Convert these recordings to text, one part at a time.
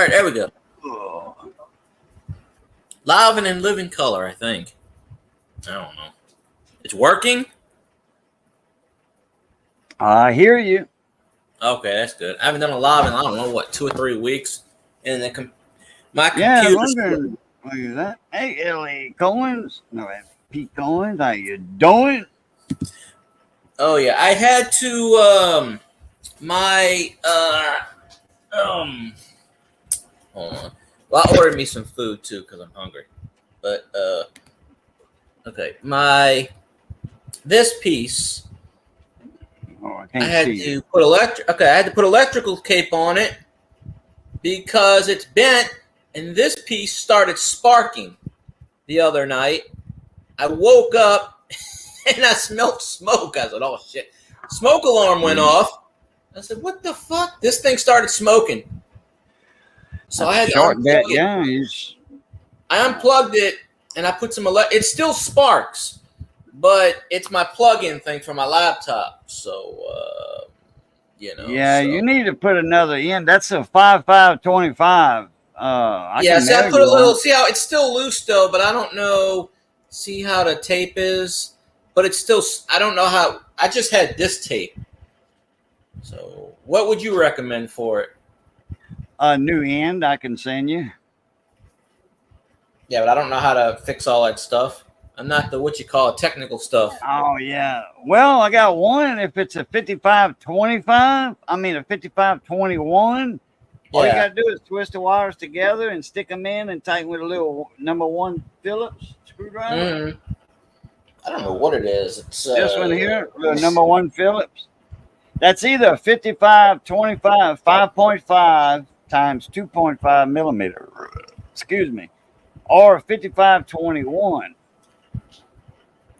All right, there we go. Oh. Live and in living color, I think. I don't know. It's working? I hear you. Okay, that's good. I haven't done a live in, I don't know, what, 2 or 3 weeks. And my Yeah, I'm computer's... wondering. Look at that. Hey, Ellie Coins. No, Pete Coins. How you doing? Oh, yeah. I had to, hold on. Well, I ordered me some food, too, because I'm hungry. But, okay. This piece... Oh, I I can't had see to you. put I had to put electrical tape on it because it's bent, and this piece started sparking the other night. I woke up and I smelled smoke. I said, "Oh shit!" Smoke alarm went off. I said, "What the fuck?" This thing started smoking. So I had to Short that. unplug it. Yeah, I unplugged it and I put some it still sparks, but it's my plug-in thing for my laptop. So yeah. so. You need to put another in. That's a 5525. I Yeah, can see, I mail put a you little. one. See how it's still loose though, but I don't know. See how the tape is, but it's still. I don't know how. I just had this tape. So, what would you recommend for it? A new end I can send you. Yeah, but I don't know how to fix all that stuff. I'm not the what you call technical stuff. Oh yeah. Well, I got one. If it's a 5525, I mean a 5521. All you Yeah, gotta do is twist the wires together and stick them in and tighten with a little #1 Phillips screwdriver. I don't know what it is. It's This one here, the #1 Phillips. That's either 5525 5.5 times 2.5 millimeter. Excuse me, or 5521.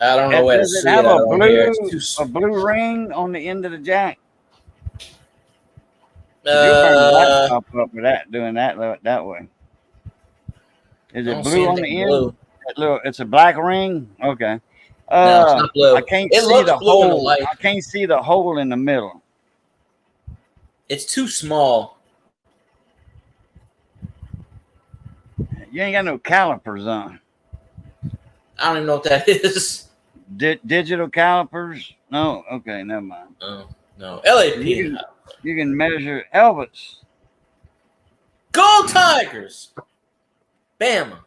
I don't know where to Does it see have it. I don't hear. It's too. a blue ring on the end of the jack? You'll burn the laptop up with that doing that way. Is I it don't see blue on anything the end? blue. It's a black ring. Okay. No, it's not blue. I can't It see looks the blue in the hole. light. I can't see the hole in the middle. It's too small. You ain't got no calipers on. I don't even know what that is. Digital calipers? No. Okay, never mind. Oh no, LAP. You can measure Elvis. Go Tigers! Bama.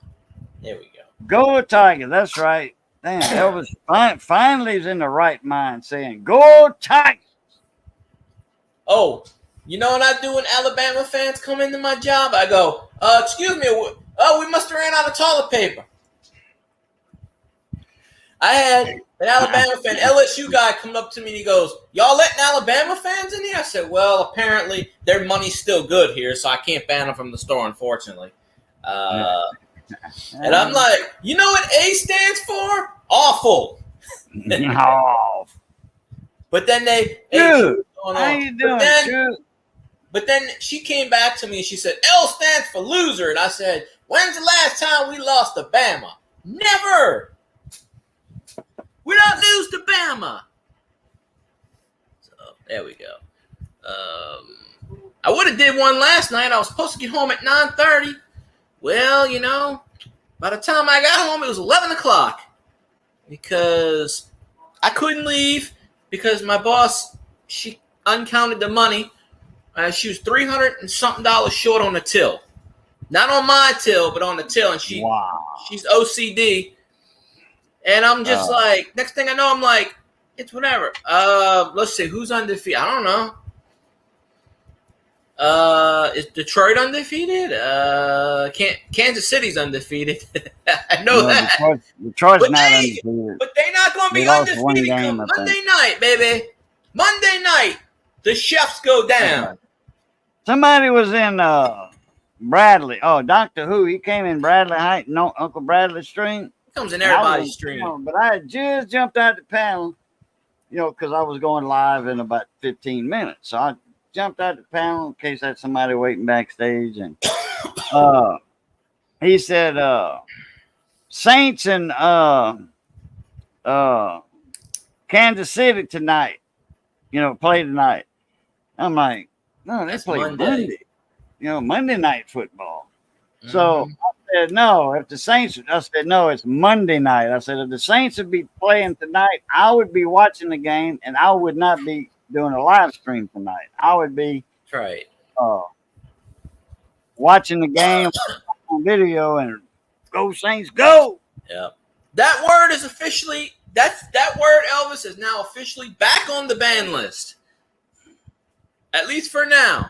There we go. Go Tiger. That's right. Damn, Elvis finally is in the right mind saying, "Go Tigers." Oh, you know what I do when Alabama fans come into my job? I go, excuse me, we must have ran out of toilet paper. I had an Alabama fan, LSU guy, come up to me and he goes, "Y'all letting Alabama fans in here?" I said, "Well, apparently their money's still good here, so I can't ban them from the store, unfortunately." And I'm like, you know what A stands for? Awful. Oh, But then dude, how you doing, But then she came back to me and she said, L stands for loser. And I said, when's the last time we lost to Bama? Never. We don't lose to Bama. So there we go. I would have did one last night. I was supposed to get home at 9:30. Well, you know, by the time I got home, it was 11 o'clock because I couldn't leave because my boss, she uncounted the money. She was $300 and something short on the till. Not on my till, but on the till. And she's OCD. And I'm just like, next thing I know, I'm like, it's whatever. Let's see, who's undefeated? I don't know. Is Detroit undefeated? Kansas City's undefeated. I know that. Detroit's not undefeated. But they're not going to be undefeated come Monday night, baby. Monday night, the chefs go down. Somebody was in Bradley. Oh, Doctor Who. He came in Bradley Heights, no, Uncle Bradley Street. Comes in everybody's stream. But I had just jumped out the panel, you know, because I was going live in about 15 minutes. So I jumped out the panel in case I had somebody waiting backstage. And he said, Saints and Kansas City tonight, you know, play tonight. I'm like, no, they play Monday. Monday night football. So I said, no, if the Saints, I said, no, it's Monday night. I said, if the Saints would be playing tonight, I would be watching the game and I would not be doing a live stream tonight. I would be That's right. watching the game on video and go Saints, go. Yeah. That word is officially, that word, Elvis, is now officially back on the ban list. At least for now.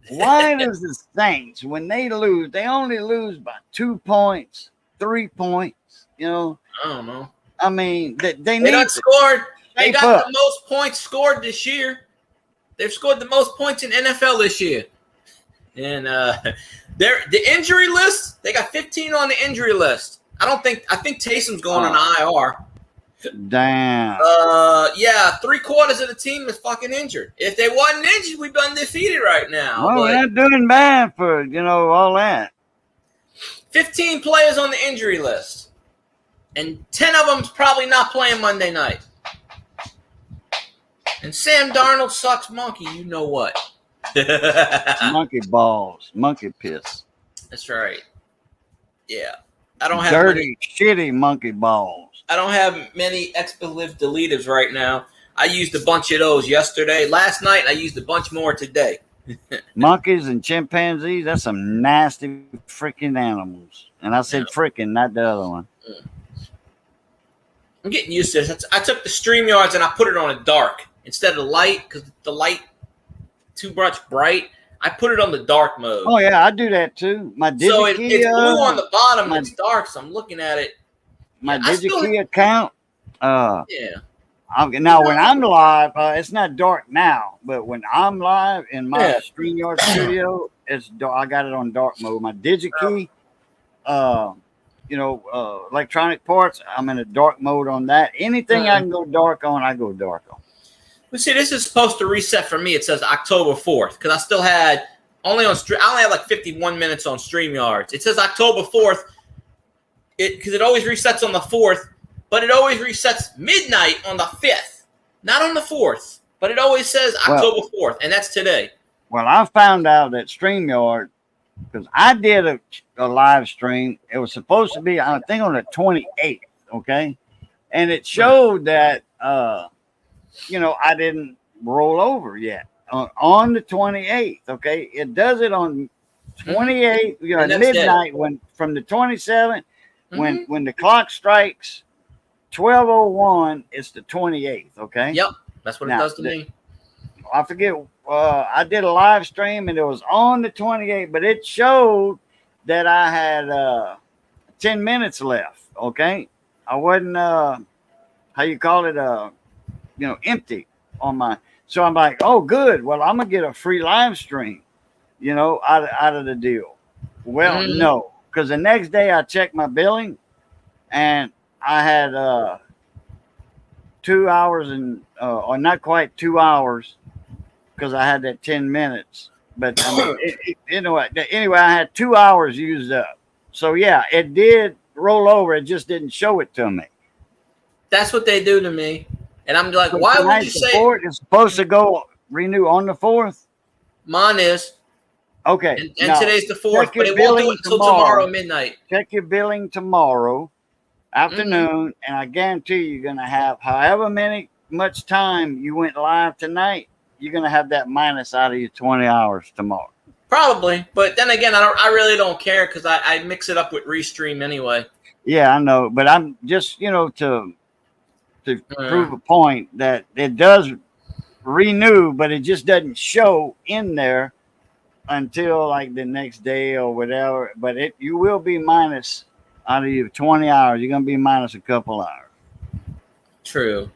Why does the Saints, when they lose, they only lose by 2 points, 3 points? I don't know. I mean, they need done scored. They got up. the most points scored this year. They've scored the most points in NFL this year. And the injury list, they got 15 on the injury list. I think Taysom's going on IR. Damn. Yeah, 3/4 of the team is fucking injured. If they wasn't injured, we'd be undefeated right now. Well, we're not doing bad for, all that. 15 players on the injury list. And 10 of them's probably not playing Monday night. And Sam Darnold sucks monkey, you know what. Monkey balls, monkey piss. That's right. Yeah. I don't have dirty, shitty monkey balls. I don't have many expletive deletives right now. I used a bunch of those yesterday. Last night, I used a bunch more today. Monkeys and chimpanzees, that's some nasty freaking animals. And I said freaking, not the other one. I'm getting used to this. I took the StreamYards and I put it on a dark instead of light because the light too much bright. I put it on the dark mode. Oh, yeah, I do that too. My DigiKey, so it's blue on the bottom and it's dark, so I'm looking at it. My DigiKey account. Yeah. Now, when I'm live, it's not dark now, but when I'm live in my StreamYard studio, it's dark. I got it on dark mode. My DigiKey, electronic parts, I'm in a dark mode on that. Anything I can go dark on, I go dark on. Well, see, this is supposed to reset for me. It says October 4th because I still had I only had like 51 minutes on StreamYards. It says October 4th because it always resets on the 4th, but it always resets midnight on the 5th, not on the 4th. But it always says October 4th, and that's today. Well, I found out that StreamYard, because I did a live stream. It was supposed to be, I think, on the 28th, okay? And it showed that, I didn't roll over yet on the 28th, okay? It does it on 28th, midnight from the 27th. When the clock strikes 12:01, it's the 28th, okay? Yep, that's what it does to me. I forget. I did a live stream and it was on the 28th, but it showed that I had 10 minutes left. Okay, I wasn't empty on my. So I'm like, oh, good. Well, I'm gonna get a free live stream, out of the deal. Well, no, because the next day I checked my billing, and I had 2 hours and or not quite 2 hours. Because I had that 10 minutes, but anyway, I had 2 hours used up. So yeah, it did roll over. It just didn't show it to me. That's what they do to me, and I'm like, why would you say it's supposed to go renew on the 4th? Mine is okay, and today's the 4th, but it won't do it until tomorrow midnight. Check your billing tomorrow afternoon, and I guarantee you're gonna have however much time you went live tonight. You're gonna have that minus out of your 20 hours tomorrow. Probably, but then again, I really don't care because I mix it up with Restream anyway. Yeah, I know, but I'm just to prove a point that it does renew, but it just doesn't show in there until like the next day or whatever. But you will be minus out of your 20 hours. You're gonna be minus a couple hours. True.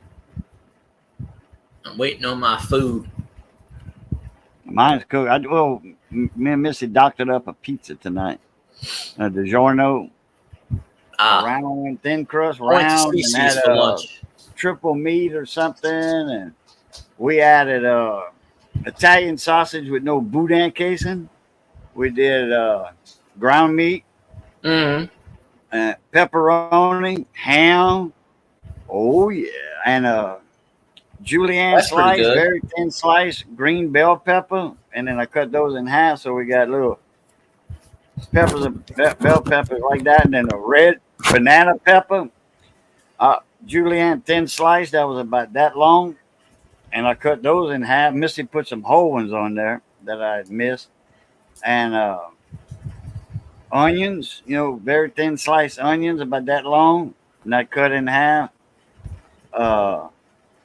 I'm waiting on my food. Mine's cooked. Me and Missy doctored up a pizza tonight. DiGiorno. Round and thin crust, round, and had a triple meat or something. And we added Italian sausage with no boudin casing. We did ground meat, pepperoni, ham. Oh, yeah. And julienne slice, very thin slice, green bell pepper, and then I cut those in half, so we got little peppers, bell peppers like that, and then a red banana pepper. Julienne thin slice that was about that long, and I cut those in half. Missy put some whole ones on there that I had missed, and onions, very thin sliced onions about that long, and I cut in half. Uh,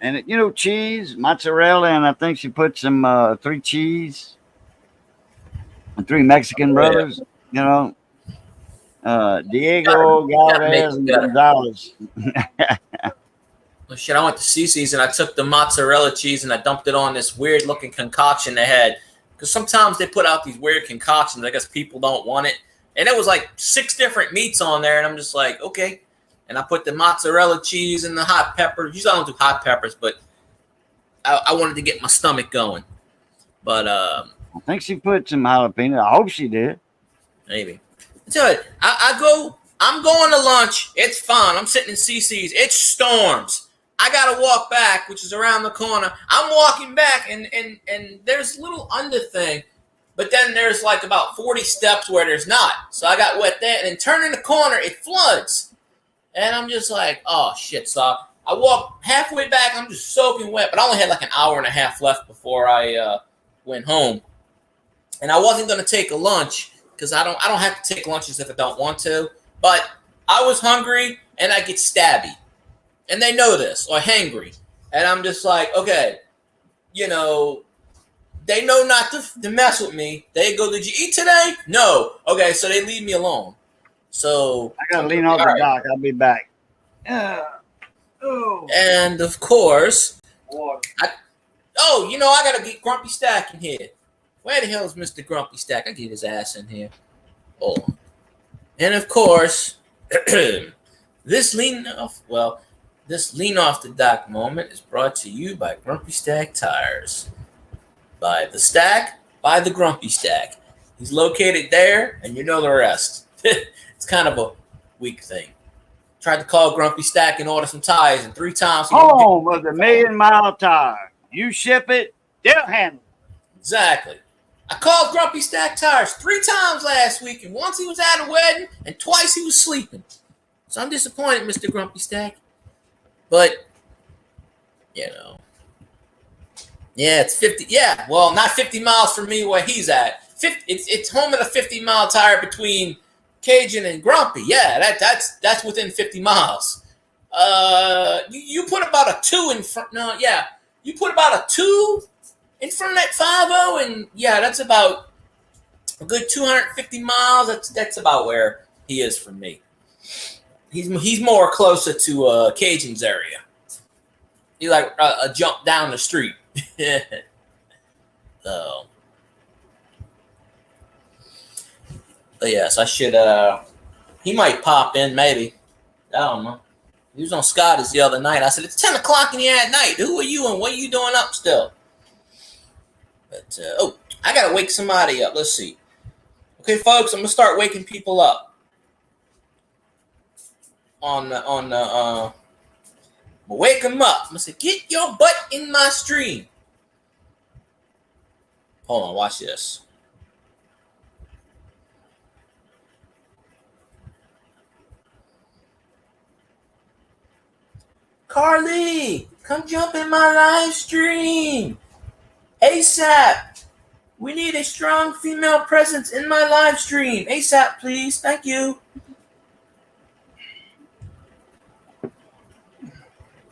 and cheese, mozzarella, and I think she put some 3 cheese, and 3 Mexican Oh, yeah. brothers. Diego Galvez and better. Gonzalez. Well, shit, I went to Cece's and I took the mozzarella cheese and I dumped it on this weird looking concoction they had. Because sometimes they put out these weird concoctions. I guess people don't want it. And it was like 6 different meats on there. And I'm just like, okay. And I put the mozzarella cheese and the hot peppers. Usually I don't do hot peppers, but I wanted to get my stomach going. But I think she put some jalapeno. I hope she did. maybe. I tell you, I'm going to lunch. It's fun. I'm sitting in Cece's. It storms. I gotta walk back, which is around the corner. I'm walking back, and there's a little under thing, but then there's like about 40 steps where there's not. So I got wet there, and then turning the corner, it floods, and I'm just like, oh shit. So I walk halfway back. I'm just soaking wet, but I only had like an hour and a half left before I went home, and I wasn't gonna take a lunch because I don't have to take lunches if I don't want to, but I was hungry and I get stabby. And they know this, or hangry. And I'm just like, okay, they know not to mess with me. They go, did you eat today? No. Okay, so they leave me alone. So I got to lean off the dock. I'll be back. And of course, I got to get Grumpy Stack in here. Where the hell is Mr. Grumpy Stack? I get his ass in here. Oh. And of course, this lean off the dock moment is brought to you by Grumpy Stack Tires. By the stack, by the Grumpy Stack. He's located there, and you know the rest. It's kind of a weak thing. Tried to call Grumpy Stack and order some tires, and 3 times. Home of the million-mile tire. You ship it, they'll handle it. Exactly. I called Grumpy Stack Tires 3 times last week, and once he was at a wedding, and twice he was sleeping. So I'm disappointed, Mr. Grumpy Stack. But, yeah, it's 50. Yeah, well, not 50 miles from me where he's at. It's home at a 50-mile tire between Cajun and Grumpy. Yeah, that's within 50 miles. You put about a 2 in front. No, yeah, you put about a 2 in front of that 50, and yeah, that's about a good 250 miles. That's about where he is from me. He's more closer to Cajun's area. He like a jump down the street. So, but yes, I should. He might pop in, maybe. I don't know. He was on Scotty's the other night. I said, it's 10 o'clock in the night. Who are you and what are you doing up still? But I gotta wake somebody up. Let's see. Okay, folks, I'm gonna start waking people up. Wake them up. I'm gonna say, get your butt in my stream. Hold on, watch this. Carly, come jump in my live stream. ASAP. We need a strong female presence in my live stream. ASAP, please. Thank you.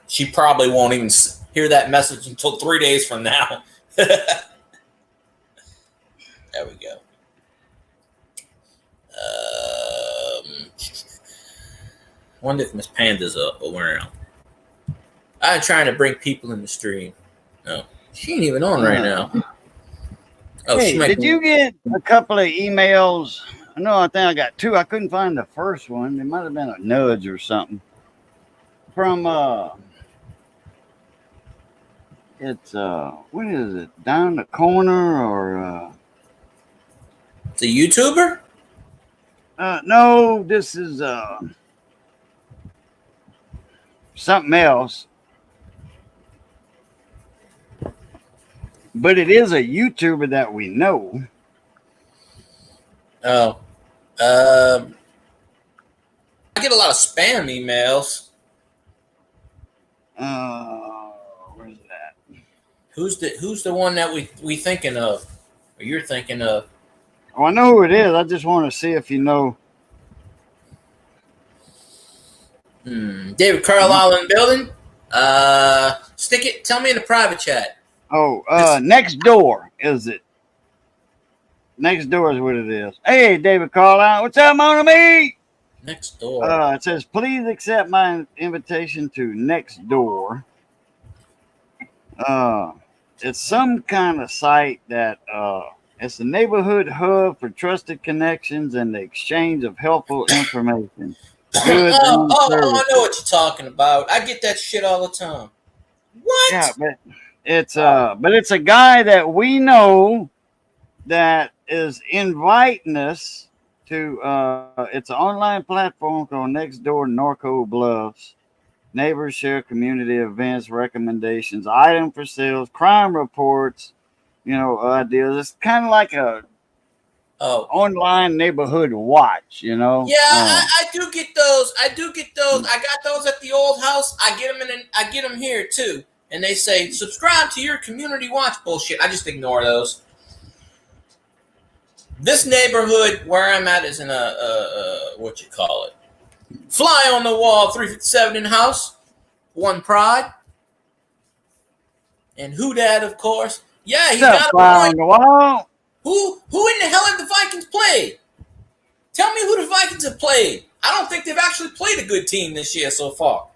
She probably won't even hear that message until 3 days from now. There we go. Wonder if Miss Panda's around. I'm trying to bring people in the stream. No, she ain't even on right now. Oh, hey, did you get a couple of emails? I think I got 2. I couldn't find the first one. It might have been a nudge or something from it's what is it? Down the corner or it's a YouTuber? No, this is something else. But it is a YouTuber that we know. Oh. I get a lot of spam emails. Where's that? Who's the one that we thinking of, or you're thinking of? Oh, I know who it is. I just want to see if you know. David Carlisle in the building. Stick it. Tell me in the private chat. Oh, Next Door is it? Next Door is what it is. Hey, David Carlisle, what's up, mon ami? Next Door. It says, please accept my invitation to Next Door. It's some kind of site that it's a neighborhood hub for trusted connections and the exchange of helpful information. I know what you're talking about. I get that shit all the time. What? Yeah, but it's a guy that we know that is inviting us to it's an online platform called Nextdoor Norco Bluffs. Neighbors share community events, recommendations, item for sales, crime reports, ideas. It's kind of like a online neighborhood watch, Yeah, I do get those. I got those at the old house. I get them here too. And they say subscribe to your community watch bullshit. I just ignore those. This neighborhood where I'm at is in a what you call it? Fly on the wall, 357 in the house. One Pride. And who that, of course. Yeah, he got a fly on the wall. Who in the hell have the Vikings played? Tell me who the Vikings have played. I don't think they've actually played a good team this year so far.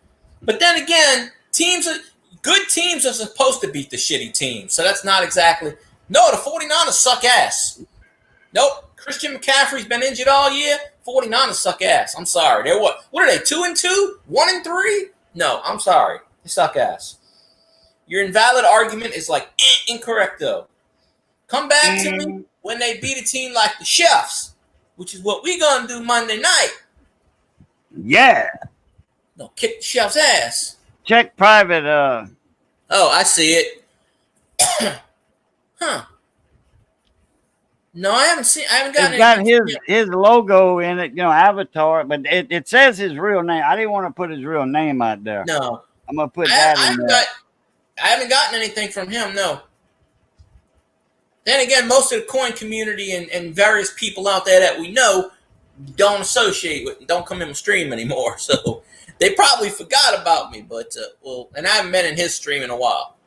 But then again, good teams are supposed to beat the shitty teams. So that's not exactly. No, the 49ers suck ass. Nope. Christian McCaffrey's been injured all year. 49ers suck ass. I'm sorry. They're what? What are they? 2-2? 1-3? No, I'm sorry. They suck ass. Your invalid argument is like incorrect though. Come back to me when they beat a team like the Chefs, which is what we gonna do Monday night. Yeah. No, kick the Chefs' ass. Check private. Oh, I see it. Huh. No, I haven't gotten it. It's got his logo in it, avatar, but it says his real name. I didn't want to put his real name out there. No. I'm gonna put that in there. I haven't gotten anything from him, no. Then again, most of the coin community and various people out there that we know don't associate with, don't come in the stream anymore. So they probably forgot about me, but and I haven't been in his stream in a while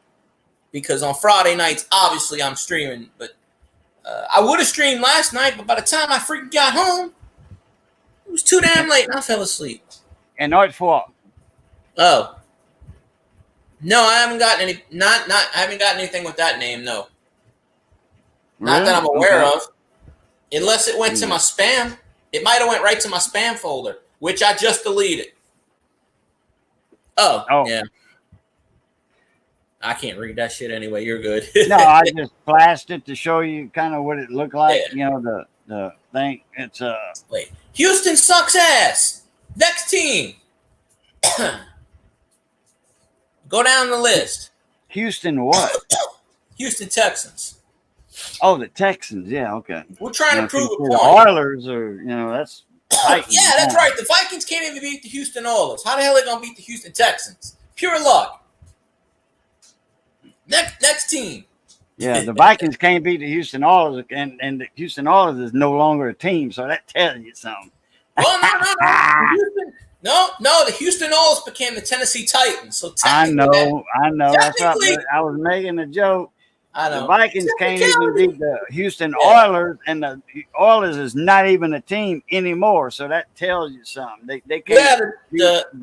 because on Friday nights, obviously I'm streaming. But I would have streamed last night, but by the time I freaking got home, it was too damn late, and I fell asleep. And Art Falk. Oh. No, I haven't gotten any. I haven't gotten anything with that name. No, really? Not that I'm aware of. Unless it went to my spam, it might have went right to my spam folder, which I just deleted. Oh, yeah. I can't read that shit anyway. You're good. No, I just flashed it to show you kind of what it looked like. Yeah. The thing. It's Wait, Houston sucks ass. Next team. Go down the list. Houston what? Houston Texans. Oh, the Texans. Yeah, okay. We're trying to prove a point. The Oilers are, that's Titans. Yeah, that's right. The Vikings can't even beat the Houston Oilers. How the hell are they going to beat the Houston Texans? Pure luck. Next team. Yeah, the Vikings can't beat the Houston Oilers, and the Houston Oilers is no longer a team, so that tells you something. Well, no. The Houston Oilers became the Tennessee Titans. So I know. That's right. I was making a joke. I know. The Vikings can't even beat the Houston Oilers, and the Oilers is not even a team anymore. So that tells you something. They can't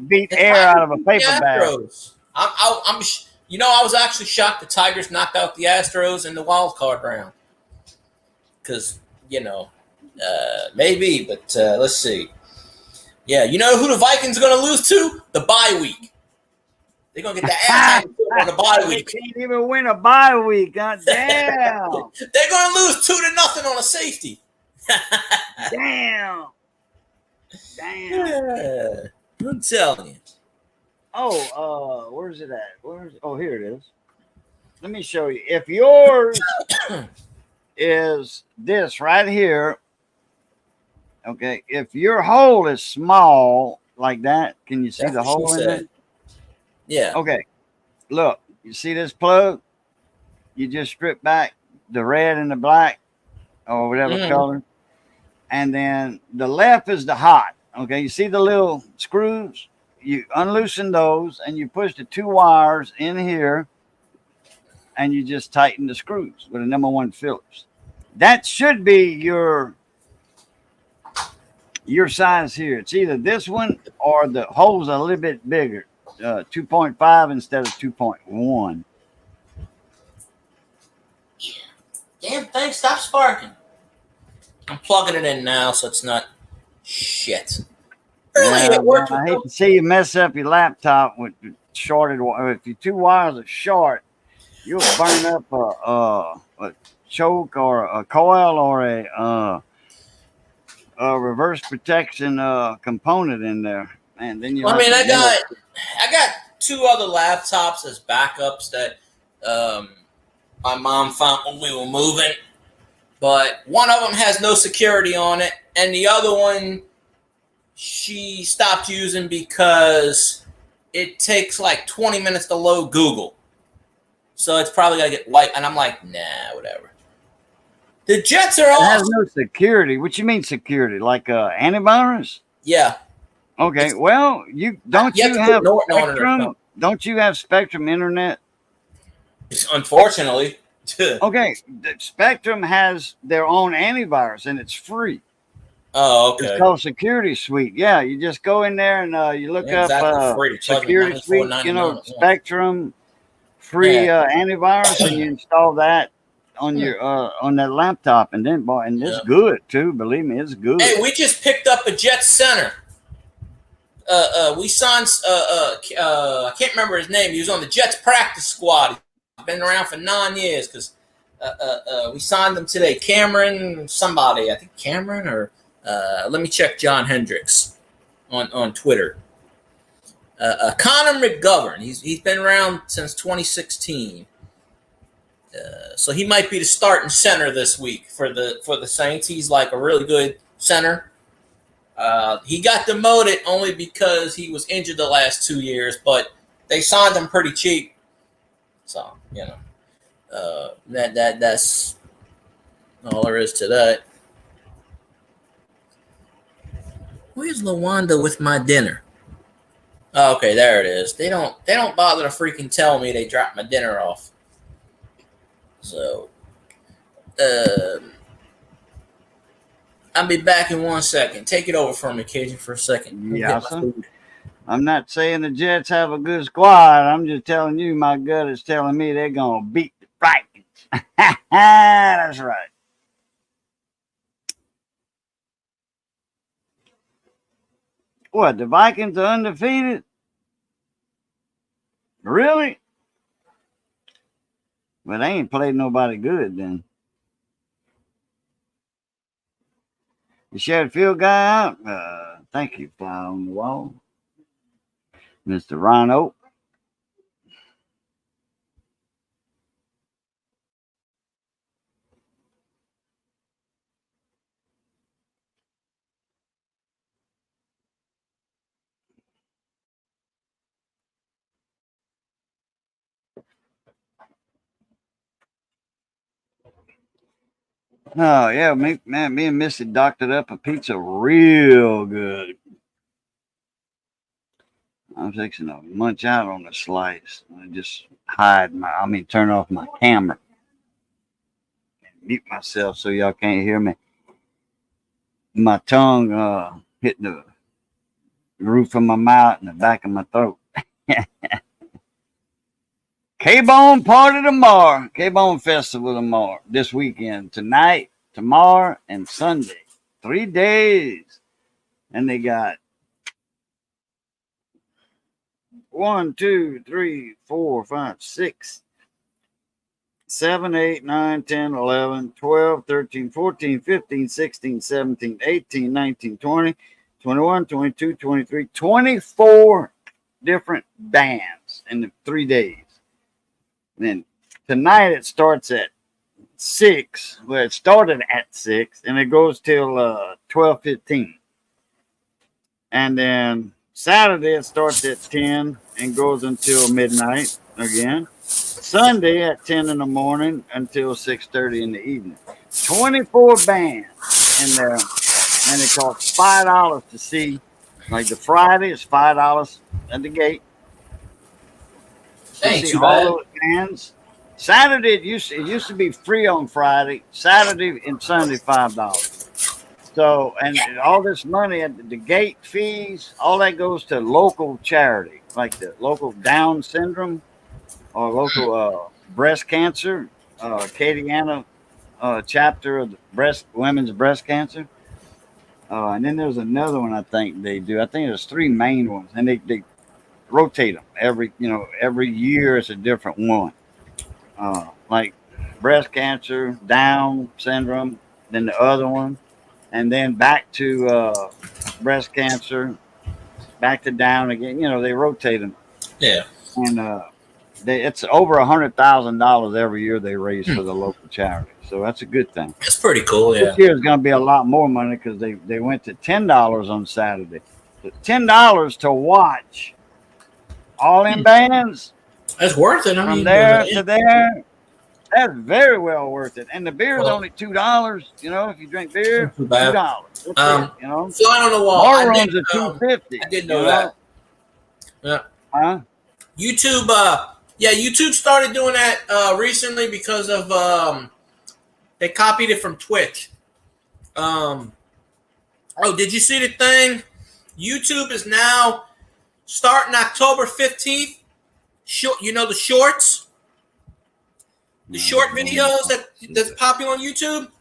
beat air out of a paper bag. I was actually shocked the Tigers knocked out the Astros in the wild card round. Because, maybe, but let's see. Yeah, you know who the Vikings are going to lose to? The bye week. They're going to get the ass on the bye week. They can't even win a bye week. God damn. They're going to lose 2-0 on a safety. Damn. Yeah, I'm telling you. Oh, where's it at? Here it is. Let me show you. If yours is this right here, Okay, if your hole is small like that, can you see That's the what she hole in there? said. Yeah. Okay, look, you see this plug? You just strip back the red and the black or whatever Mhm. color, and then the left is the hot. Okay, you see the little screws? You unloosen those and you push the two wires in here and you just tighten the screws with a number one Phillips. That should be your size here. It's either this one or the holes are a little bit bigger, 2.5 instead of 2.1. Damn thing, stop sparking. I'm plugging it in now so it's not shit. Really, Yeah, it man, worked with I hate no. to see you mess up your laptop with shorted. If your two wires are short, you'll burn up a choke or a coil or a reverse protection component in there, and then you'll I have mean, to reload. I got two other laptops as backups that um, my mom found when we were moving, but one of them has no security on it, and the other one she stopped using because it takes like 20 minutes to load Google. So it's probably got to get wiped. And I'm like, nah, whatever. The Jets are It has awesome. no security. What you mean security? Like antivirus? Yeah. Okay. It's, Well, you have to put Norton on it or something. Don't you have Spectrum Internet? Unfortunately. Okay, Spectrum has their own antivirus and it's free. Oh, It's okay. called Security Suite. Yeah, you just go in there and you look Yeah, up exactly free. It charged me Security Suite, $94.99. Spectrum free Yeah. antivirus, and you install that on Hmm. your on that laptop, and then boy, and it's Yeah. good too. Believe me, it's good. Hey, we just picked up a Jets center. We signed. I can't remember his name. He was on the Jets practice squad. He's been around for 9 years because we signed him today. Cameron, somebody. I think Cameron or let me check. John Hendricks on Twitter. Connor McGovern. He's been around since 2016. So he might be the starting center this week for the Saints. He's like a really good center. He got demoted only because he was injured the last 2 years, but they signed him pretty cheap. So that's all there is to that. Where's Lawanda with my dinner? Oh, okay, there it is. They don't bother to freaking tell me they dropped my dinner off. So I'll be back in 1 second. Take it over from me, Cajun, for a second. Yeah, I'm not saying the Jets have a good squad. I'm just telling you, my gut is telling me they're gonna beat the Vikings. That's right. What, the Vikings are undefeated? Really? Well, they ain't played nobody good then. You shared field guy out? Thank you, fly on the wall. Mr. Rhino. Oh, yeah, me and Missy doctored up a pizza real good. I'm fixing to munch out on the slice. I just turn off my camera. Mute myself so y'all can't hear me. My tongue hit the roof of my mouth and the back of my throat. K-Bone Party tomorrow. K-Bone Festival tomorrow. This weekend. Tonight, tomorrow, and Sunday. 3 days. And they got 1, 2, 3, 4, 5, 6, 7, 8, 9, 10, 11, 12, 13, 14, 15, 16, 17, 18, 19, 20, 21, 22, 23, 24 different bands in the 3 days. And then tonight it starts at 6. Well, it started at 6 and it goes till 12:15. And then Saturday it starts at 10 and goes until midnight again. Sunday at 10 in the morning until 6:30 in the evening. 24 bands in there, and it costs $5 to see. Like the Friday is $5 at the gate. Ain't See too all bad. those bands. Saturday it used to be free on Friday. Saturday and Sunday $5. So and all this money at the gate fees, all that goes to local charity, like the local Down syndrome or local breast cancer, Acadiana chapter of the women's breast cancer. And then there's another one I think they do. I think there's 3 main ones, and they rotate them every year. It's a different one. Like breast cancer, Down syndrome, then the other one, and then back to breast cancer, back to Down again. They rotate them. Yeah. And it's over $100,000 every year they raise for the local charity. So that's a good thing. It's pretty cool. Yeah. This year is going to be a lot more money because they went to $10 on Saturday. So $10 to watch all in bands It's worth it. I from mean, there to there. That's very well worth it. And the beer is only $2. If you drink beer, Not too bad. $2. That's it, Fly on the wall. Bar I rooms did, are $2.50. I did know that. Yeah. Huh? YouTube, YouTube started doing that recently because of they copied it from Twitch. Did you see the thing? YouTube is now starting October 15th. The shorts, the short videos that's popular on YouTube.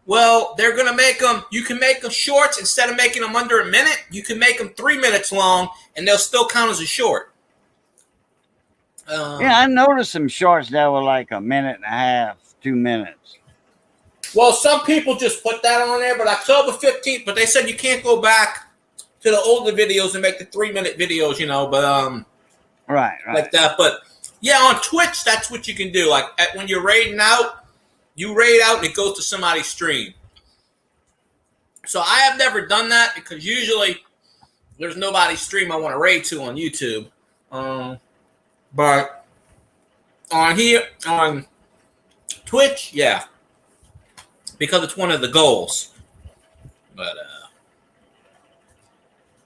Well, they're gonna make them. You can make them shorts instead of making them under a minute. You can make them 3 minutes long, and they'll still count as a short. Yeah, I noticed some shorts that were like a minute and a half, 2 minutes. Well, some people just put that on there, but October 15th. But they said you can't go back to the older videos and make the 3-minute videos, But Right. like that. But yeah, on Twitch, that's what you can do. Like when you're raiding out, you raid out and it goes to somebody's stream. So I have never done that because usually there's nobody's stream I want to raid to on YouTube. But on Twitch, yeah, because it's one of the goals. But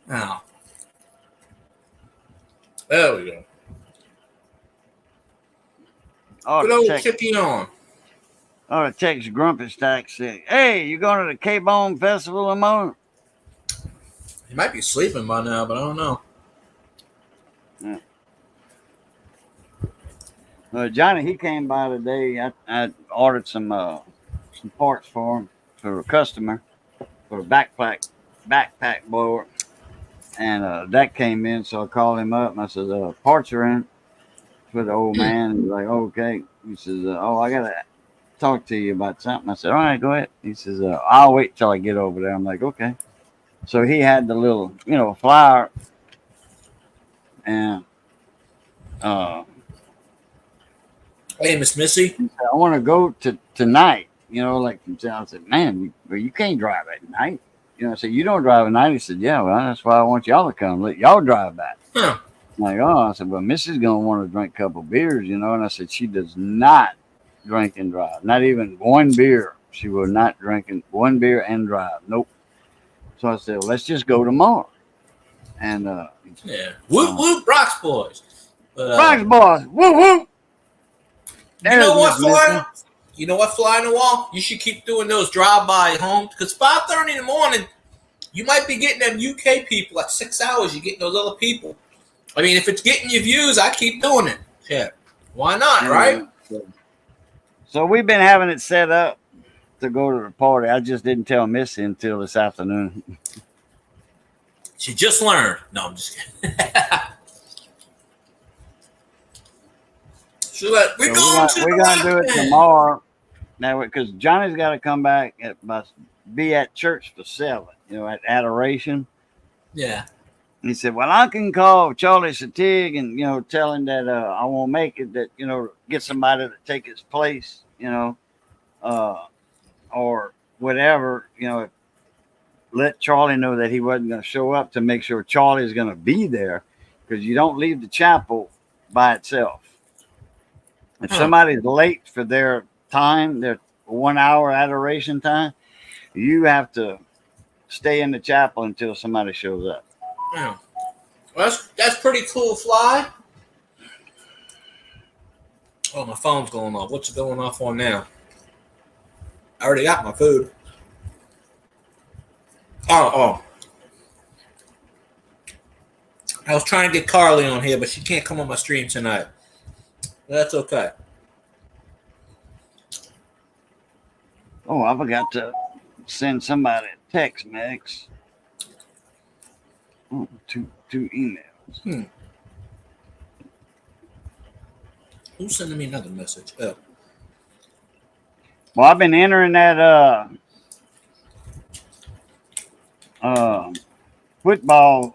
now there we go. Good old Chippy on. The Texas Grumpy Stack said, "Hey, you going to the K-Bone Festival tomorrow?" He might be sleeping by now, but I don't know. Yeah. Johnny, he came by today. I ordered some parts for him for a customer for a backpack blower, and that came in. So I called him up and I said, "Parts are in." For the old man, he's like, "Okay." He says, I gotta talk to you about something. I said, "All right, go ahead." He says, "I'll wait till I get over there." I'm like, "Okay." So he had the little, flyer, and Hey, Miss Missy. he said, "I want to go to tonight." I said, "Man, you can't drive at night." I said, "You don't drive at night?" He said, "Yeah, well, that's why I want y'all to come. Let y'all drive back." Huh. I'm like, I said, "Well, Missy's gonna want to drink a couple beers, And I said, "She does not drink and drive. Not even one beer. She will not drink one beer and drive. Nope." So I said, "Well, let's just go tomorrow." And Yeah. Whoop whoop, Rocks boys. But, Rocks boys, woo woo. You know what, Fly? You know what, Fly on the Wall? You should keep doing those drive-by homes because 5:30 in the morning, you might be getting them UK people at 6 hours. You're getting those other people. I mean, if it's getting you views, I keep doing it. Yeah. Why not, right? So we've been having it set up to go to the party. I just didn't tell Missy until this afternoon. She just learned. No, I'm just kidding. We're gonna do it tomorrow. Now, because Johnny's got to come back be at church for 7. At Adoration. Yeah. He said, "Well, I can call Charlie Satig and tell him that I won't make it. That get somebody to take his place. or whatever, let Charlie know that he wasn't going to show up to make sure Charlie is going to be there, because you don't leave the chapel by itself. If somebody's late for their time, their 1 hour adoration time, you have to stay in the chapel until somebody shows up. Yeah. Well, that's pretty cool, Fly. Oh, my phone's going off. What's it going off on now? I already got my food. Oh. I was trying to get Carly on here, but she can't come on my stream tonight. That's okay. Oh, I forgot to send somebody a text, Max. Oh, two emails. Who's sending me another message? Oh. Well, I've been entering that football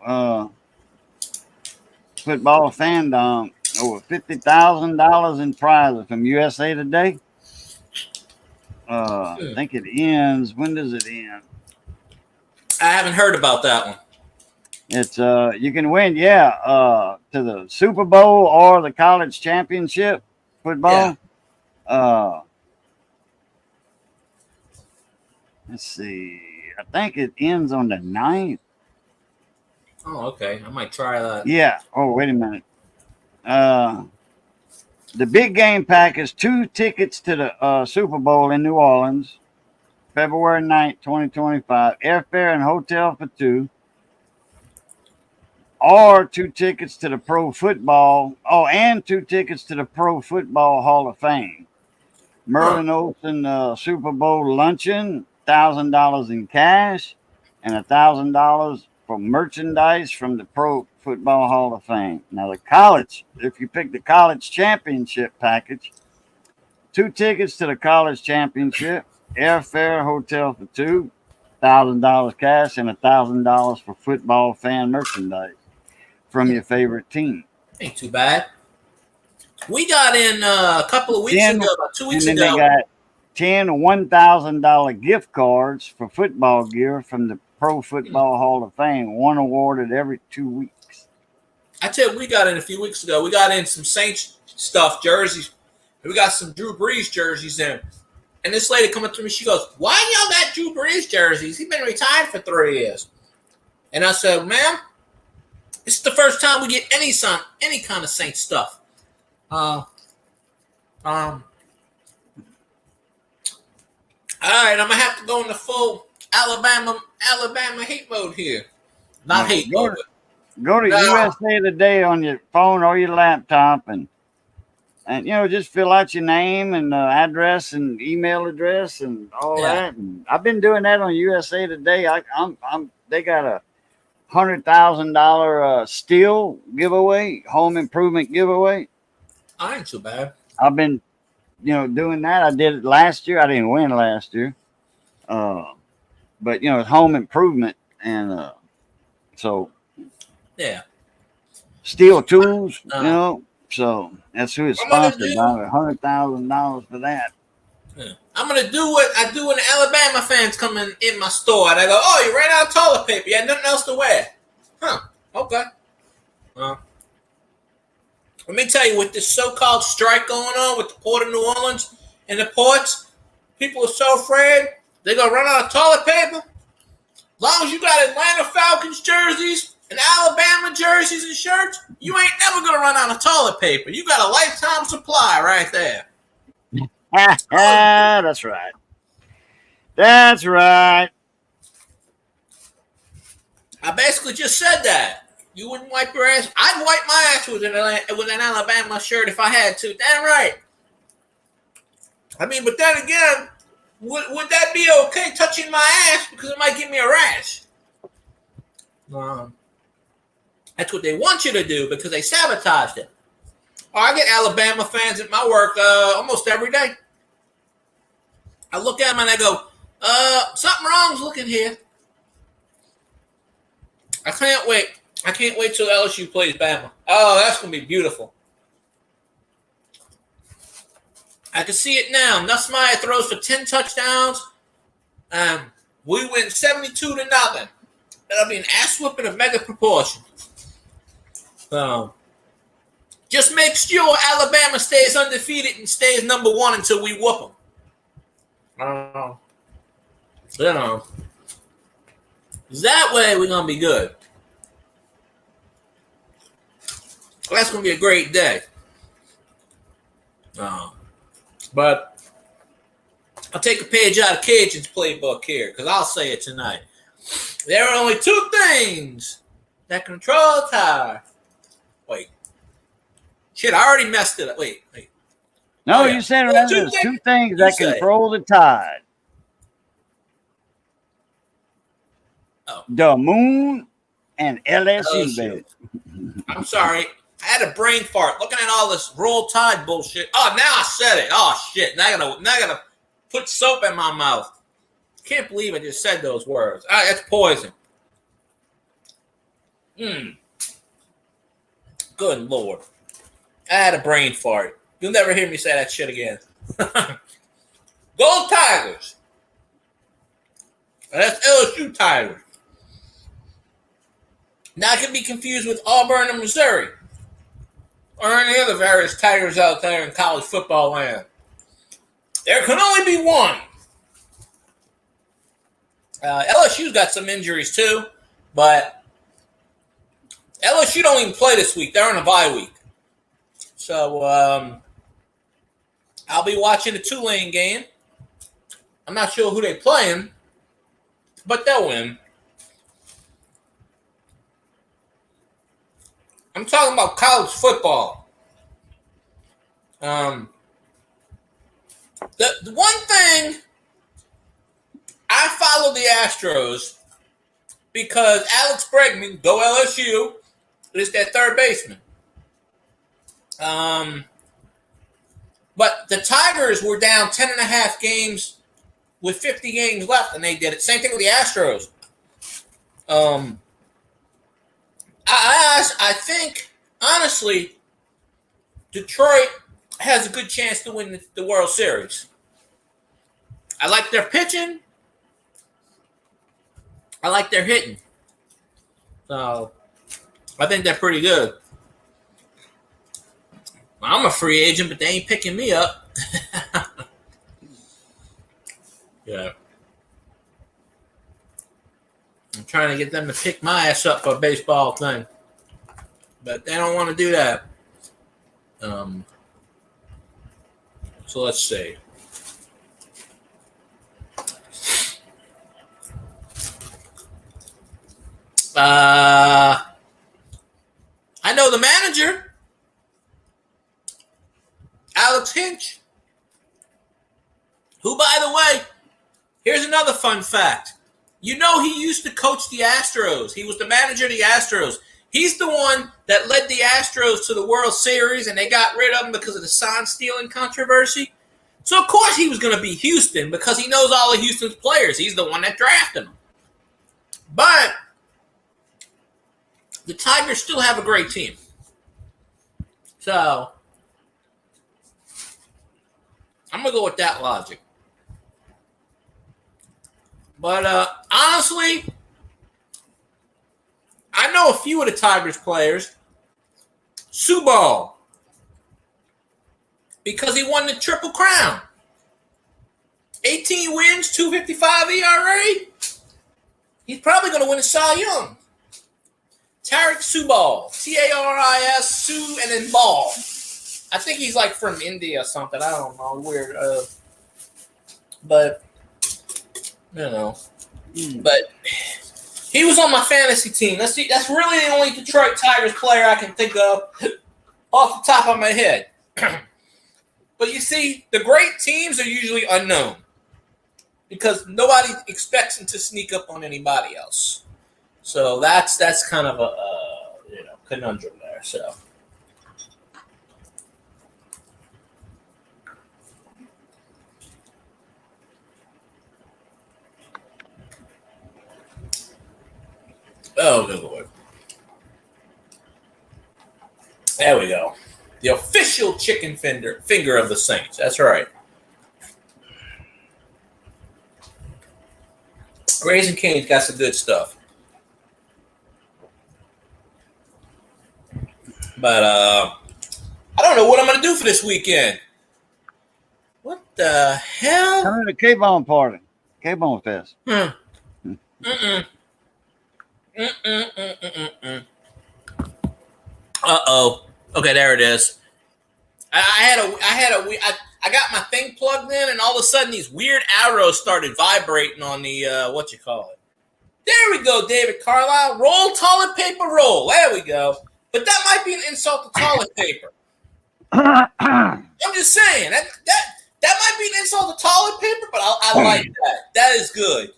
fandom, over $50,000 in prizes from USA Today. I think it ends. When does it end? I haven't heard about that one. It's you can win, to the Super Bowl or the college championship football. Yeah. Let's see. I think it ends on the 9th. Oh, okay. I might try that. Yeah. Oh, wait a minute. The big game pack is 2 tickets to the Super Bowl in New Orleans, February 9th, 2025. Airfare and hotel for 2. Or 2 tickets to the Pro Football. Oh, and 2 tickets to the Pro Football Hall of Fame. Merlin Olsen Super Bowl luncheon, $1,000 in cash, and $1,000 for merchandise from the Pro Football Hall of Fame. Now, the college, if you pick the college championship package, 2 tickets to the college championship, airfare, hotel for 2, $1,000 cash, and $1,000 for football fan merchandise from your favorite team. Ain't too bad. We got in a couple of weeks ago, about 2 weeks ago. They got 10 $1,000 gift cards for football gear from the Pro Football Hall of Fame, one awarded every 2 weeks. I tell you, we got in a few weeks ago. We got in some Saints stuff, jerseys. We got some Drew Brees jerseys in. And this lady coming to me, she goes, "Why y'all got Drew Brees jerseys? He's been retired for 3 years." And I said, "Ma'am, this is the first time we get any kind of Saints stuff. All right, I'm gonna have to go into full Alabama hate mode here. Not hate mode. Go to USA Today on your phone or your laptop and just fill out your name and address and email address and all that. And I've been doing that on USA Today. They got a $100,000 steel giveaway, home improvement giveaway. I ain't too bad. I've been, doing that. I did it last year. I didn't win last year. But it's home improvement, and so yeah, steel tools, So that's who it's sponsored by. $100,000 for that. Yeah. I'm gonna do what I do when the Alabama fans come in my store and I go, "Oh, you ran out of toilet paper. You had nothing else to wear." Huh? Okay. Let me tell you, with this so-called strike going on with the Port of New Orleans and the ports, people are so afraid they're going to run out of toilet paper. As long as you got Atlanta Falcons jerseys and Alabama jerseys and shirts, you ain't never going to run out of toilet paper. You got a lifetime supply right there. That's right. That's right. I basically just said that. You wouldn't wipe your ass. I'd wipe my ass with an Alabama shirt if I had to. Damn right. I mean, but then again, would that be okay touching my ass because it might give me a rash? That's what they want you to do because they sabotaged it. I get Alabama fans at my work almost every day. I look at them and I go, something wrong's looking here. I can't wait. I can't wait till LSU plays Bama. Oh, that's going to be beautiful. I can see it now. Nussmeier throws for 10 touchdowns. We win 72-0. That'll be an ass whooping of mega proportions. Just make sure Alabama stays undefeated and stays number 1 until we whoop them. That way we're going to be good. That's going to be a great day. But I'll take a page out of Cajun's playbook here because I'll say it tonight. There are only 2 things that control a tire. Wait. Shit, I already messed it up. Wait. No, you said it. There's 2 things that control the tide. Oh. The moon and LSU, baby. I'm sorry. I had a brain fart looking at all this Roll Tide bullshit. Oh, now I said it. Oh, shit. Now I gotta put soap in my mouth. Can't believe I just said those words. That's poison. Good Lord. I had a brain fart. You'll never hear me say that shit again. Go Tigers. That's LSU Tigers. Not to be confused with Auburn and Missouri. Or any other various Tigers out there in college football land. There can only be one. LSU's got some injuries too, but LSU don't even play this week. They're on a bye week. So I'll be watching the Tulane game. I'm not sure who they're playing, but they'll win. I'm talking about college football. The one thing, I follow the Astros because Alex Bregman, go LSU, is their third baseman. But the Tigers were down 10.5 games with 50 games left, and they did it. Same thing with the Astros. I think, honestly, Detroit has a good chance to win the World Series. I like their pitching. I like their hitting. So, I think they're pretty good. I'm a free agent, but they ain't picking me up. Yeah. I'm trying to get them to pick my ass up for a baseball thing. But they don't want to do that. So let's see. I know the manager, Alex Hinch, who, by the way, here's another fun fact. You know he used to coach the Astros. He was the manager of the Astros. He's the one that led the Astros to the World Series, and they got rid of him because of the sign stealing controversy. So, of course, he was going to be Houston because he knows all of Houston's players. He's the one that drafted them. But the Tigers still have a great team. So, I'm going to go with that logic. But honestly, I know a few of the Tigers players. Subal, because he won the Triple Crown. 18 wins, 2.55 ERA. He's probably going to win a Cy Young. Tarik Subal, Taris, Sue, and then Ball. I think he's like from India or something. I don't know. Weird. But, you know. But he was on my fantasy team. That's really the only Detroit Tigers player I can think of off the top of my head. But you see, the great teams are usually unknown because nobody expects them to sneak up on anybody else. So that's kind of a conundrum there. So. Oh, good Lord. There we go. The official chicken finger of the Saints. That's right. Raising Cane's got some good stuff. But I don't know what I'm going to do for this weekend. What the hell? Come to the K-Bone party. K-Bone Fest. Uh-oh. Okay, there it is. I got my thing plugged in, and all of a sudden these weird arrows started vibrating on the what you call it. There we go, David Carlisle. Roll toilet paper roll. There we go. But that might be an insult to toilet paper. I'm just saying that might be an insult to toilet paper, but I like that. That is good.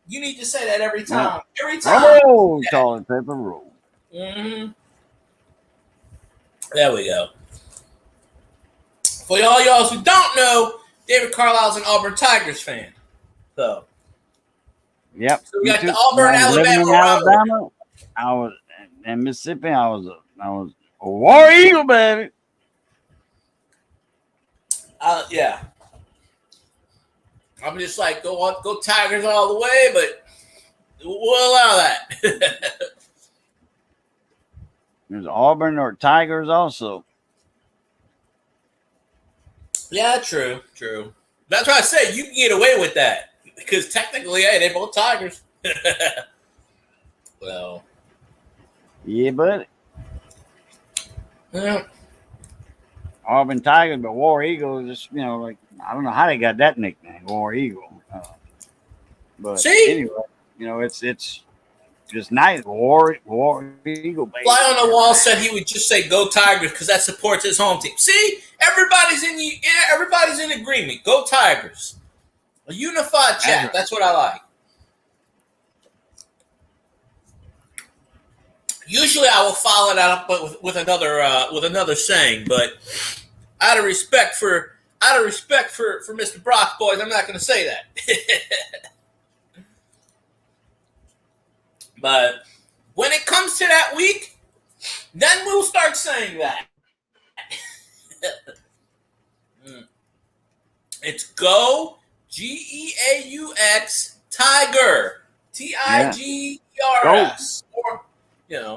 You need to say that every time. Every time. Roll toilet paper roll. Mm-hmm. There we go. For y'all who don't know, David Carlisle's an Auburn Tigers fan. So, yep. So we got the Auburn, Alabama. I was in Mississippi. I was a War Eagle, baby. Yeah. I'm just like go Tigers all the way, but we'll allow that. There's Auburn or Tigers also. Yeah, true. That's why I say you can get away with that because technically, hey, they're both Tigers. Well, yeah, buddy. Yeah. Auburn Tigers, but War Eagle is just, like, I don't know how they got that nickname, War Eagle. But see? Anyway, it's just nice. War Eagle, baby. Fly on the Wall said he would just say "Go Tigers" because that supports his home team. See, everybody's in agreement. Go Tigers. A unified chat. That's what I like. Usually, I will follow that up with another saying, but out of respect for Mr. Brock, boys, I'm not going to say that. But when it comes to that week, then we'll start saying that. It's Go, Geaux, Tiger, Tigers, or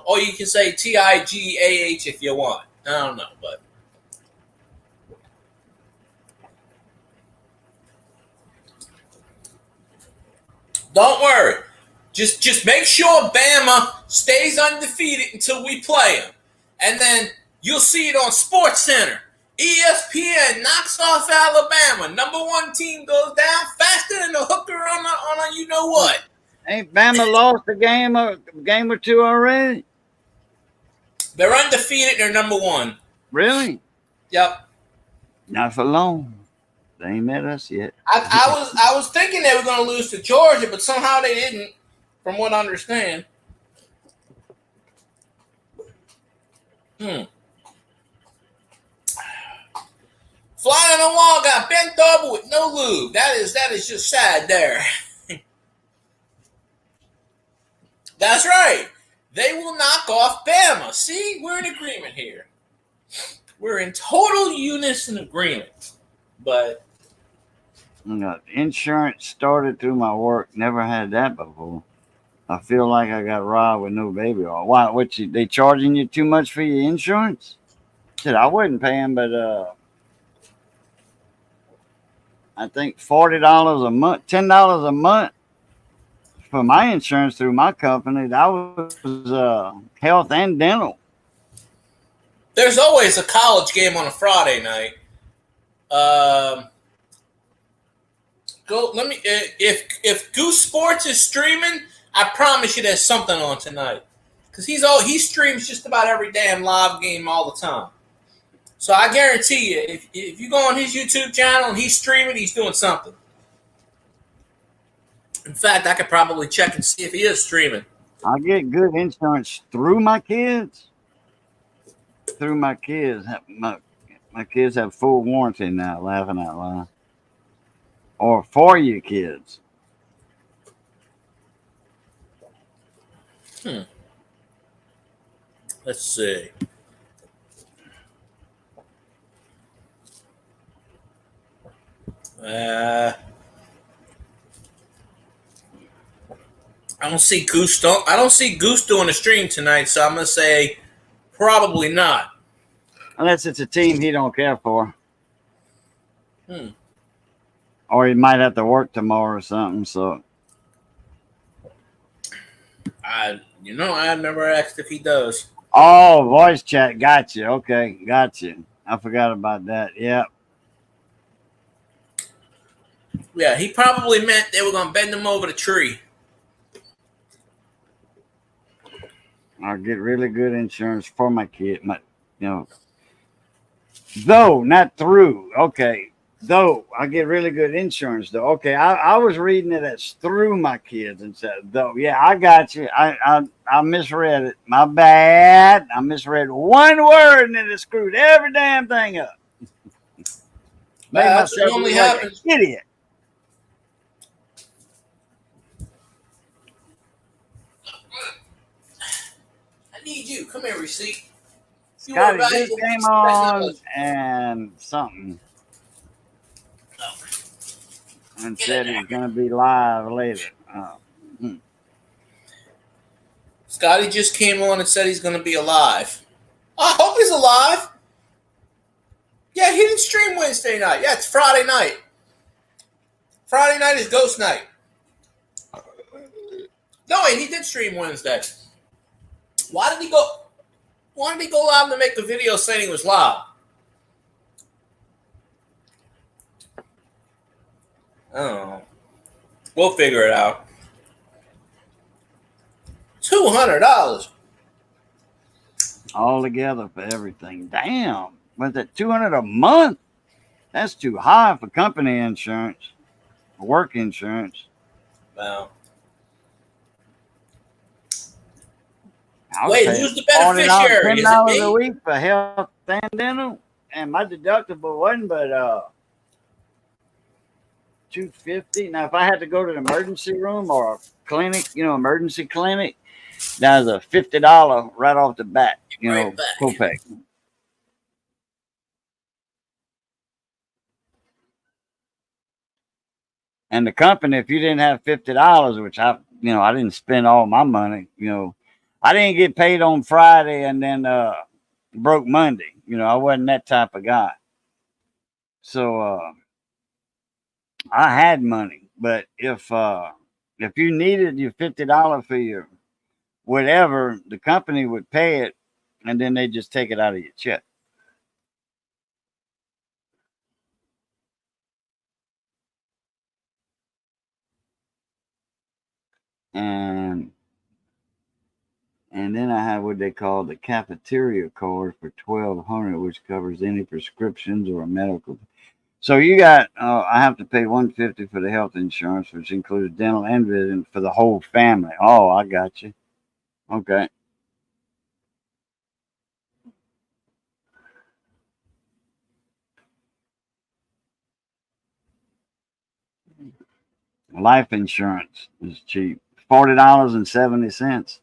or you can say Tigah if you want. I don't know, but don't worry. Just make sure Bama stays undefeated until we play them. And then you'll see it on SportsCenter. ESPN knocks off Alabama. Number one team goes down faster than a hooker on a you know what. Ain't Bama lost a game or two already? They're undefeated. They're number one. Really? Yep. Not for long. They ain't met us yet. I was thinking they were going to lose to Georgia, but somehow they didn't, from what I understand. Fly on the Wall got bent over with no lube. That is just sad there. That's right. They will knock off Bama. See, we're in agreement here. We're in total unison agreement. But insurance started through my work. Never had that before. I feel like I got robbed with no baby oil. Why? They charging you too much for your insurance? Shit, I wasn't paying, but I think $40 a month, $10 a month for my insurance through my company. That was health and dental. There's always a college game on a Friday night. If Goose Sports is streaming, I promise you there's something on tonight. Because he streams just about every damn live game all the time. So I guarantee you, if you go on his YouTube channel and he's streaming, he's doing something. In fact, I could probably check and see if he is streaming. I get good insurance through my kids. Through my kids. My kids have full warranty now, laughing out loud. Or for your kids. Let's see. I don't see Goose. I don't see Goose doing a stream tonight, so I'm gonna say probably not. Unless it's a team he don't care for. Hmm. Or he might have to work tomorrow or something. So I never asked if he does. oh, voice chat, got you. Okay, got you. I forgot about that. Yep. Yeah, he probably meant they were gonna bend him over the tree. I'll get really good insurance for my kid. Though not through. Okay, though I get really good insurance. Though okay, I was reading it as through my kids and said though. Yeah, I got you. I misread it. My bad. I misread one word and then it screwed every damn thing up. Made That's what myself normally look like happens. an idiot. I need you. Come here, receipt. You are Scotty just valuable came piece of on technology. and something Oh, and get in said there. he's gonna be live later. Scotty just came on and said he's gonna be alive. I hope he's alive. Yeah, he didn't stream Wednesday night. Yeah, it's Friday night. Friday night is ghost night. No, wait, he did stream Wednesday. Why did he go? Why did he go live to make a video saying he was live? I don't know. We'll figure it out. $200. All together for everything. Damn. Was it 200 a month? That's too high for company insurance, work insurance. Wow. I was Wait, paying who's the $40, beneficiary? Is it $10 a me? week for health and dental, and my deductible wasn't but $250. Now, if I had to go to the emergency room or a clinic, emergency clinic, that was a $50 right off the bat, Right back. copay. And the company, if you didn't have $50, which I didn't spend all my money, I didn't get paid on Friday and then broke Monday. I wasn't that type of guy. So I had money. But if you needed your $50 for your whatever, the company would pay it and then they just take it out of your check. And then I have what they call the cafeteria card for $1,200, which covers any prescriptions or medical. So you got, I have to pay $150 for the health insurance, which includes dental and vision for the whole family. Oh, I got you. Okay. Life insurance is cheap. $40.70.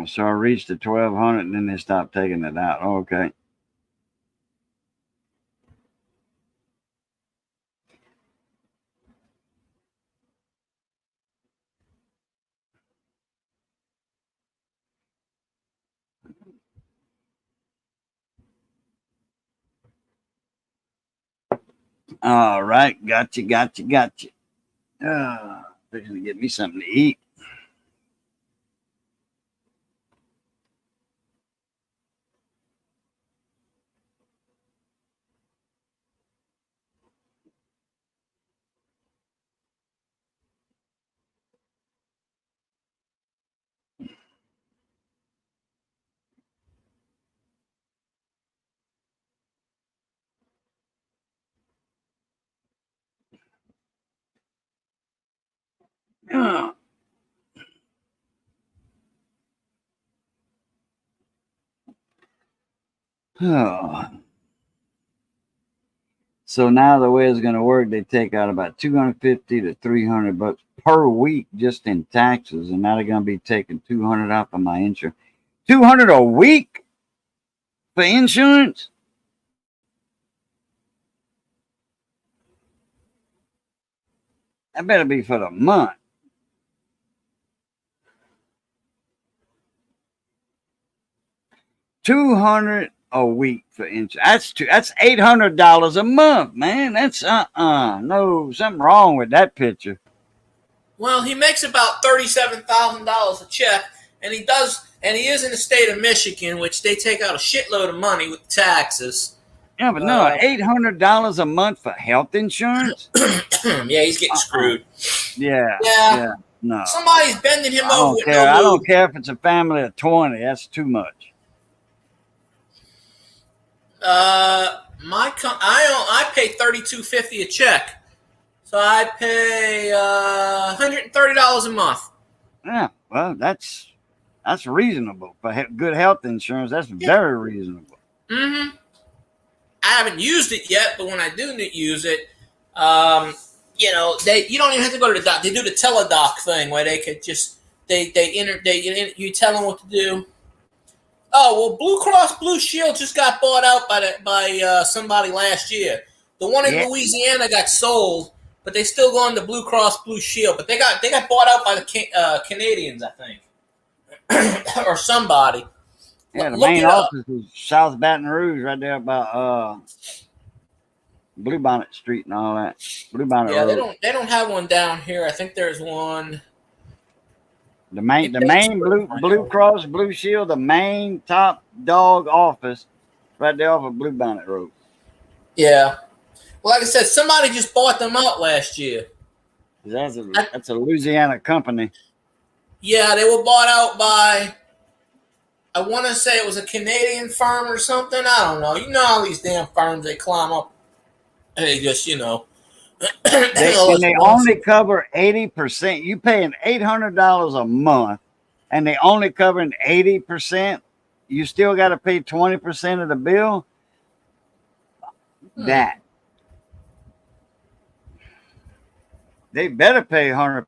So I reached the 1,200 and then they stopped taking it out. Okay. All right. Got you. They're going to get me something to eat. Oh. So now the way it's going to work, they take out about 250 to 300 bucks per week just in taxes, and now they're going to be taking 200 off of my insurance. 200 a week for insurance? That better be for the month. $200 a week for insurance. That's $800 a month, man. That's no, something wrong with that picture. Well, he makes about $37,000 a check, and he is in the state of Michigan, which they take out a shitload of money with taxes. Yeah, but no, $800 a month for health insurance? Yeah, he's getting screwed. Yeah. No. Somebody's bending him over with I don't care if it's a family of 20. That's too much. I pay $32.50 a check, so I pay $130 a month. Yeah, well, that's reasonable for good health insurance. That's very reasonable. Mm-hmm. I haven't used it yet, but when I do use it, you don't even have to go to the doc. They do the teledoc thing where they could just you tell them what to do. Oh, well, Blue Cross Blue Shield just got bought out by somebody last year. The one in Louisiana got sold, but they still going to Blue Cross Blue Shield. But they got bought out by the Canadians, I think, or somebody. Yeah, the main office is South Baton Rouge, right there about Bluebonnet Street and all that. Bluebonnet Road. They don't have one down here. I think there's one. The main Blue Cross Blue Shield, the main top dog office, right there off of Bluebonnet Road. Yeah. Well, like I said, somebody just bought them out last year. That's a Louisiana company. Yeah, they were bought out by, I want to say it was a Canadian firm or something. I don't know. You know all these damn firms, they climb up. They just, they only cover 80%. You paying $800 a month, and they only covering 80%. You still got to pay 20% of the bill. That they better pay 100%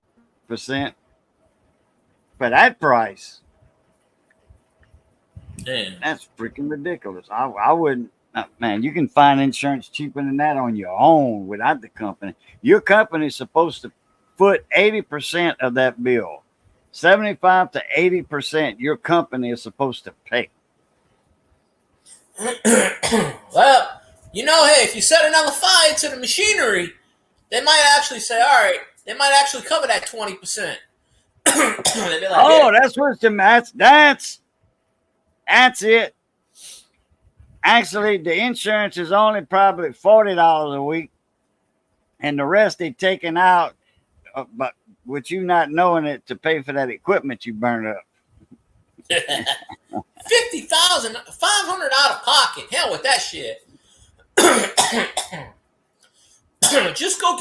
for that price. Damn. That's freaking ridiculous. I wouldn't. Man, you can find insurance cheaper than that on your own without the company. Your company is supposed to foot 80% of that bill. 75 to 80% your company is supposed to pay. Well, hey, if you set another fire to the machinery, they might actually say, all right, they might actually cover that 20%. They'd be like, that's what's that's it. Actually, the insurance is only probably $40 a week, and the rest they taking out, but with you not knowing it, to pay for that equipment you burned up. $50,000, $500 out of pocket. Hell with that shit. Just go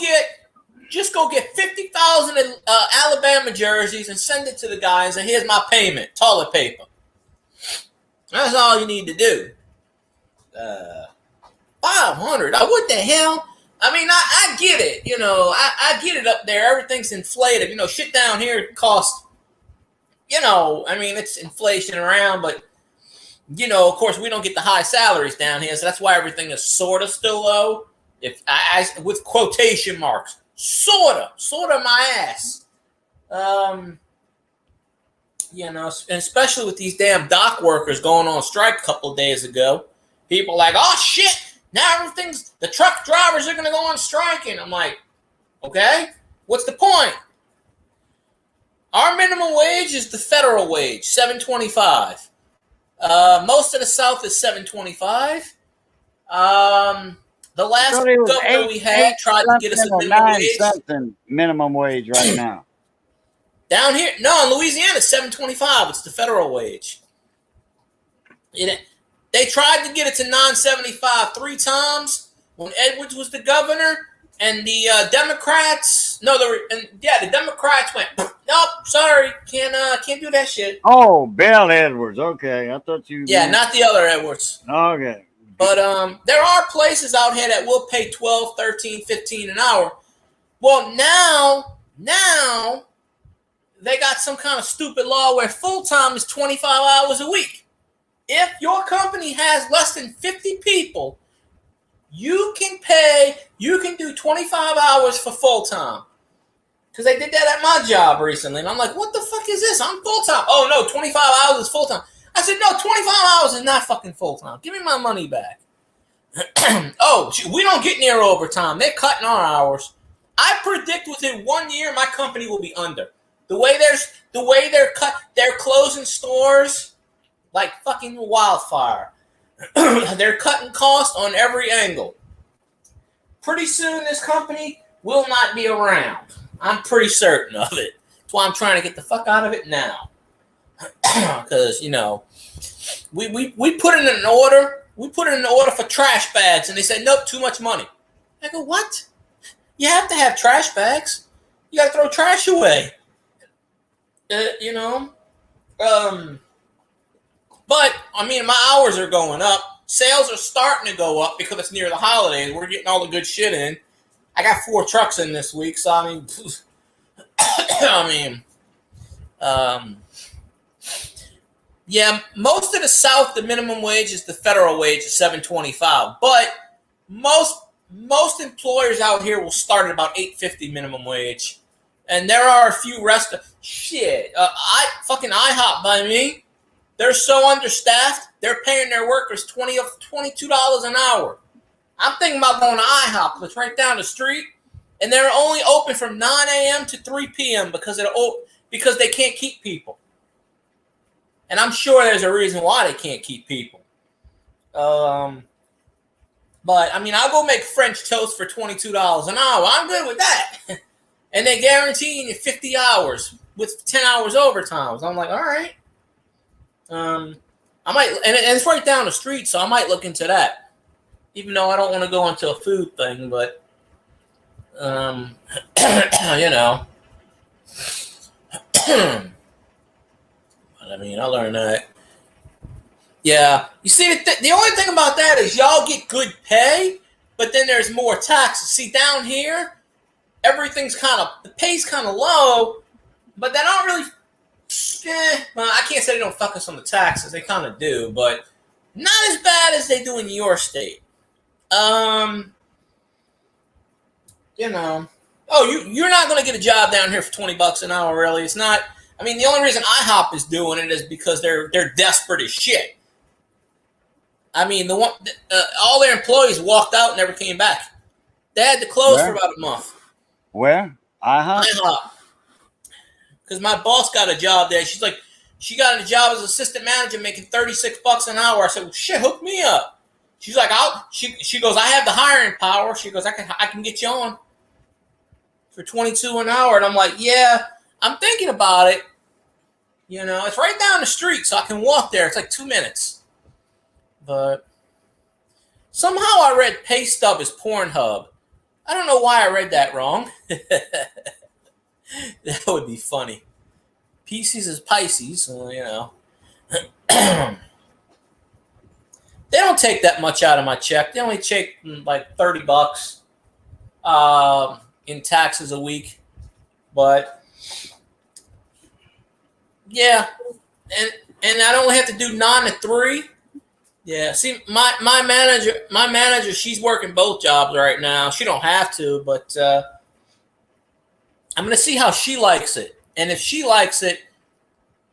get 50,000 Alabama jerseys and send it to the guys, and here's my payment, toilet paper. That's all you need to do. 500. What the hell? I mean, I get it. I get it up there. Everything's inflated. Shit down here costs. I mean, it's inflation around, but of course, we don't get the high salaries down here, so that's why everything is sort of still low. If I with quotation marks, sort of my ass. And especially with these damn dock workers going on strike a couple of days ago. People are like, oh shit, now the truck drivers are going to go on strike. And I'm like, okay, what's the point? Our minimum wage is the federal wage, $7.25. Most of the South is $7.25. The last governor we had tried to get us a minimum wage. Something minimum wage right now. Down here, no, in Louisiana, it's $7.25. It's the federal wage. They tried to get it to $9.75 3 times when Edwards was the governor, and the Democrats. The Democrats went, nope, sorry, can't do that shit. Oh, Bill Edwards. Okay, I thought you. Yeah, not the other Edwards. Okay, But there are places out here that will pay 12, 13, 15 an hour. Well, now they got some kind of stupid law where full-time is 25 hours a week. If your company has less than 50 people, you can do 25 hours for full-time. Because they did that at my job recently. And I'm like, what the fuck is this? I'm full-time. Oh, no, 25 hours is full-time. I said, no, 25 hours is not fucking full-time. Give me my money back. Oh, we don't get near overtime. They're cutting our hours. I predict within 1 year my company will be under. The way they're closing stores like fucking wildfire. They're cutting costs on every angle. Pretty soon this company will not be around. I'm pretty certain of it. That's why I'm trying to get the fuck out of it now. Because, we put in an order. We put in an order for trash bags, and they said, nope, too much money. I go, what? You have to have trash bags. You got to throw trash away. But, my hours are going up. Sales are starting to go up because it's near the holidays. We're getting all the good shit in. I got 4 trucks in this week, so yeah, most of the South, the minimum wage is the federal wage is $7.25. But most employers out here will start at about $8.50 minimum wage. And there are a few IHOP by me. They're so understaffed. They're paying their workers $22 an hour. I'm thinking about going to IHOP. It's right down the street, and they're only open from 9 a.m. to 3 p.m. because they can't keep people. And I'm sure there's a reason why they can't keep people. But I'll go make French toast for $22 an hour. I'm good with that. And they guaranteeing you 50 hours with 10 hours overtime. So I'm like, all right. I might, and it's right down the street, so I might look into that. Even though I don't want to go into a food thing, but I learned that. Yeah, you see, the only thing about that is y'all get good pay, but then there's more taxes. See, down here, the pay's kind of low, but they don't really. Well, I can't say they don't fuck us on the taxes. They kind of do, but not as bad as they do in your state. Oh, you're not going to get a job down here for $20 an hour, really. It's not. The only reason IHOP is doing it is because they're desperate as shit. All their employees walked out and never came back. They had to close for about a month. Where? IHOP? IHOP. Because my boss got a job there. She's like, she got a job as assistant manager making $36 an hour. I said, well, shit, hook me up. She's like, she goes, I have the hiring power. She goes, I can get you on for $22 an hour. And I'm like, yeah, I'm thinking about it. It's right down the street, so I can walk there. It's like 2 minutes. But somehow I read pay stub is Pornhub. I don't know why I read that wrong. That would be funny. Pisces is Pisces, so, They don't take that much out of my check. They only take like $30 in taxes a week. But yeah, and I don't have to do 9 to 3. Yeah, see, my manager, she's working both jobs right now. She don't have to, but I'm gonna see how she likes it, and if she likes it,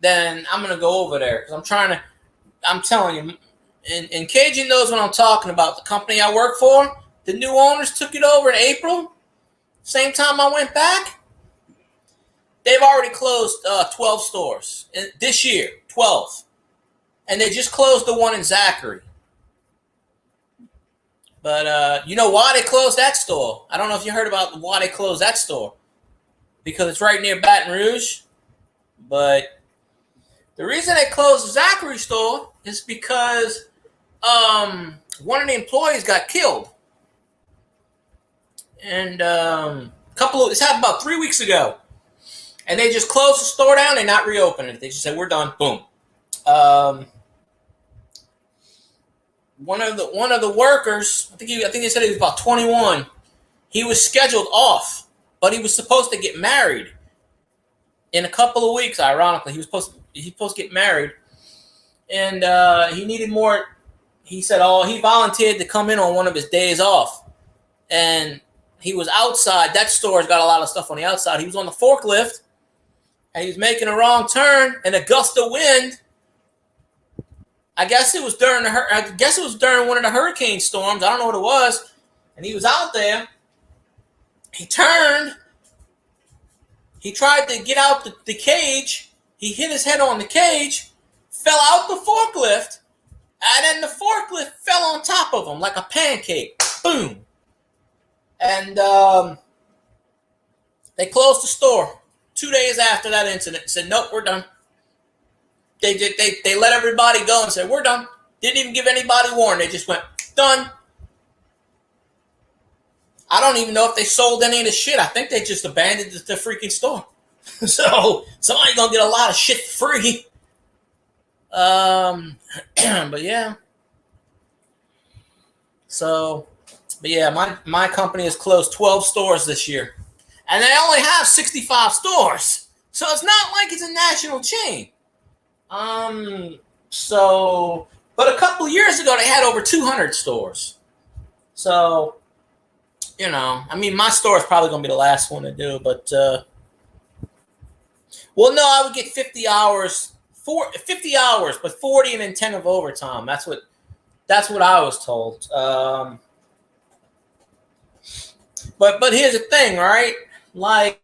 then I'm gonna go over there because I'm telling you. And Cajun knows what I'm talking about. The company I work for, the new owners took it over in April. Same time I went back. They've already closed 12 stores this year, 12. And they just closed the one in Zachary. But you know why they closed that store? I don't know if you heard about why they closed that store. Because it's right near Baton Rouge. But the reason they closed the Zachary store is because one of the employees got killed. And this happened about 3 weeks ago. And they just closed the store down. They're not reopening it. They just said, we're done. Boom. one of the workers, I think they said he was about 21. He was scheduled off, but he was supposed to get married in a couple of weeks. Ironically, he was supposed to get married, and he needed more. He said, he volunteered to come in on one of his days off, and he was outside. That store's got a lot of stuff on the outside. He was on the forklift, and he was making a wrong turn, and a gust of wind. I guess it was during one of the hurricane storms. I don't know what it was. And he was out there. He turned. He tried to get out the cage. He hit his head on the cage, fell out the forklift, and then the forklift fell on top of him like a pancake. Boom. And they closed the store 2 days after that incident. Said, nope, we're done. They let everybody go and said, we're done. Didn't even give anybody warning. They just went, done. I don't even know if they sold any of the shit. I think they just abandoned the freaking store. So somebody's going to get a lot of shit free. But yeah. So, but yeah, my company has closed 12 stores this year. And they only have 65 stores. So it's not like it's a national chain. But a couple of years ago, they had over 200 stores. So, my store is probably going to be the last one to do, but, I would get 50 hours, but 40 and then 10 of overtime. That's what I was told. But here's the thing, right? Like,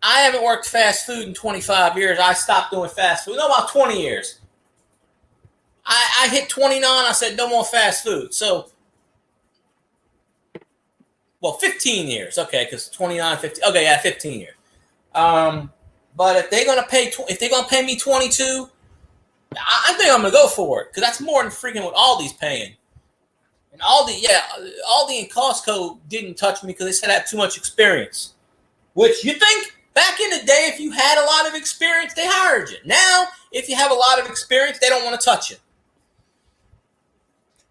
I haven't worked fast food in 25 years. I stopped doing fast food. No, about 20 years. I hit 29. I said, no more fast food. So, 15 years. Okay, because 29, 50. Okay, yeah, 15 years. But if they're gonna pay me 22, I think I'm gonna go for it because that's more than freaking what Aldi's paying. And Aldi and Costco didn't touch me because they said I had too much experience. Which you think? Back in the day, if you had a lot of experience, they hired you. Now, if you have a lot of experience, they don't want to touch you.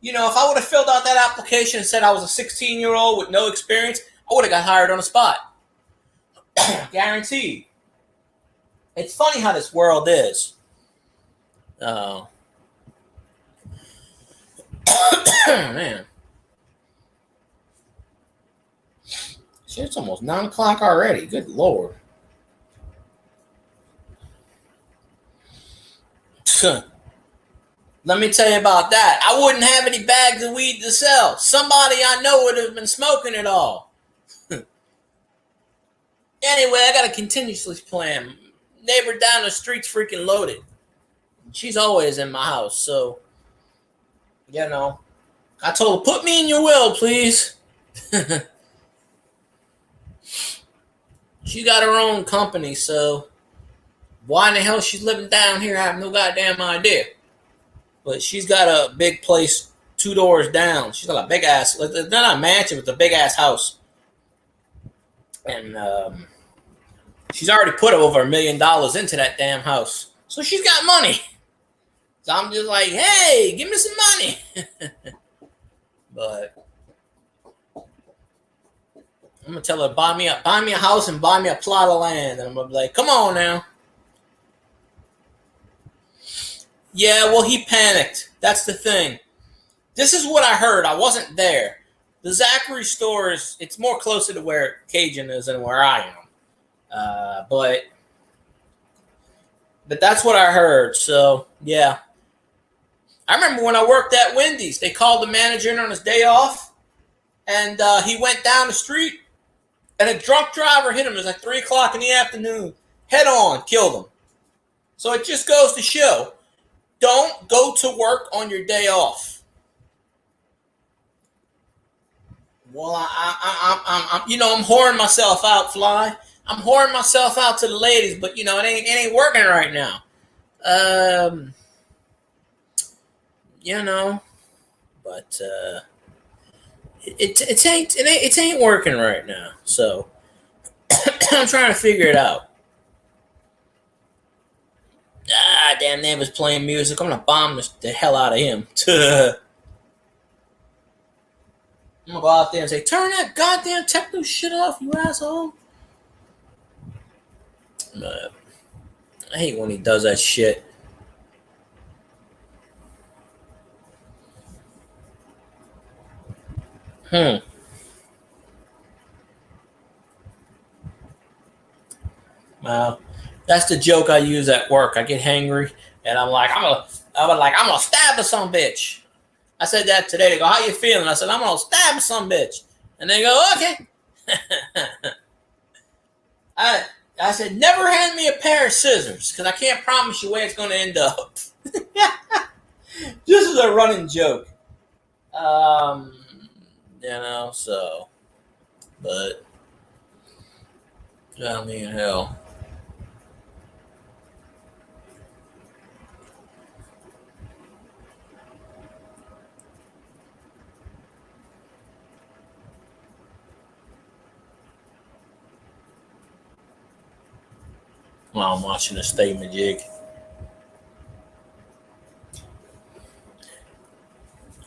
If I would have filled out that application and said I was a 16-year-old with no experience, I would have got hired on the spot. Guaranteed. It's funny how this world is. Oh. Man. Shit, it's almost 9 o'clock already. Good Lord. Let me tell you about that. I wouldn't have any bags of weed to sell. Somebody I know would have been smoking it all. Anyway, I got a contingency plan. Neighbor down the street's freaking loaded. She's always in my house, so, I told her, put me in your will, please. She got her own company, so why in the hell she's living down here, I have no goddamn idea. But she's got a big place 2 doors down. She's got a big ass, it's not a mansion, it's a big ass house. And she's already put over $1 million into that damn house. So she's got money. So I'm just like, hey, give me some money. But I'm going to tell her, buy me a house and buy me a plot of land. And I'm going to be like, come on now. Yeah, well, he panicked. That's the thing. This is what I heard. I wasn't there. The Zachary store it's more closer to where Cajun is than where I am. But that's what I heard. So, yeah. I remember when I worked at Wendy's, they called the manager in on his day off, and he went down the street, and a drunk driver hit him. It was like 3 o'clock in the afternoon. Head on, killed him. So it just goes to show, don't go to work on your day off. Well, I'm whoring myself out, Fly. I'm whoring myself out to the ladies, but it ain't working right now. But it ain't working right now. So I'm trying to figure it out. goddamn neighbor's playing music. I'm gonna bomb the hell out of him. I'm gonna go out there and say, turn that goddamn techno shit off, you asshole. I hate when he does that shit. Well, that's the joke I use at work. I get hangry and I'm like, I'm gonna stab a son bitch. I said that today. They go, how you feeling? I said, I'm gonna stab a son bitch. And they go, okay. I said, never hand me a pair of scissors because I can't promise you where it's gonna end up. This is a running joke. So, but I mean, hell. While I'm watching a statement jig.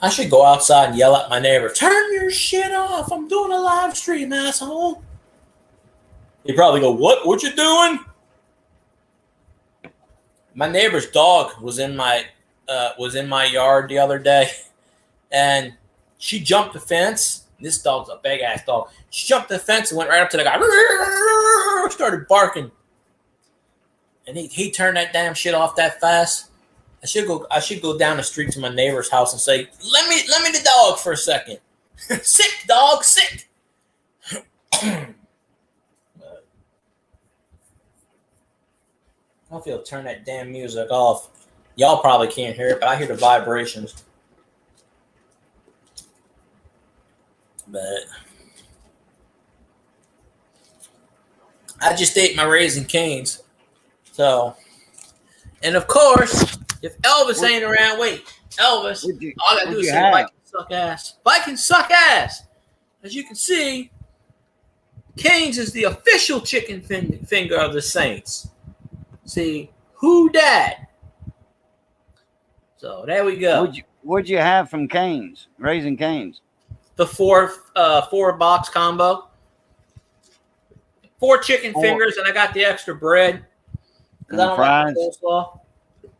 I should go outside and yell at my neighbor, turn your shit off. I'm doing a live stream, asshole. He probably go, what you doing? My neighbor's dog was in my yard the other day, and she jumped the fence. This dog's a big ass dog. She jumped the fence and went right up to the guy, started barking. And he turned that damn shit off that fast. I should go down the street to my neighbor's house and say, let me the dog for a second. Sick dog, sick. I feel turn that damn music off. Y'all probably can't hear it, but I hear the vibrations. But I just ate my Raising Cane's. So, and of course, if Elvis ain't around, Elvis, all I gotta do is say Vikings suck ass. Vikings suck ass. As you can see, Cane's is the official chicken finger of the Saints. See, who dat? So there we go. What'd you have from Cane's? Raising Cane's? The four box combo. 4 chicken fingers, and I got the extra bread. Because I don't like the coleslaw.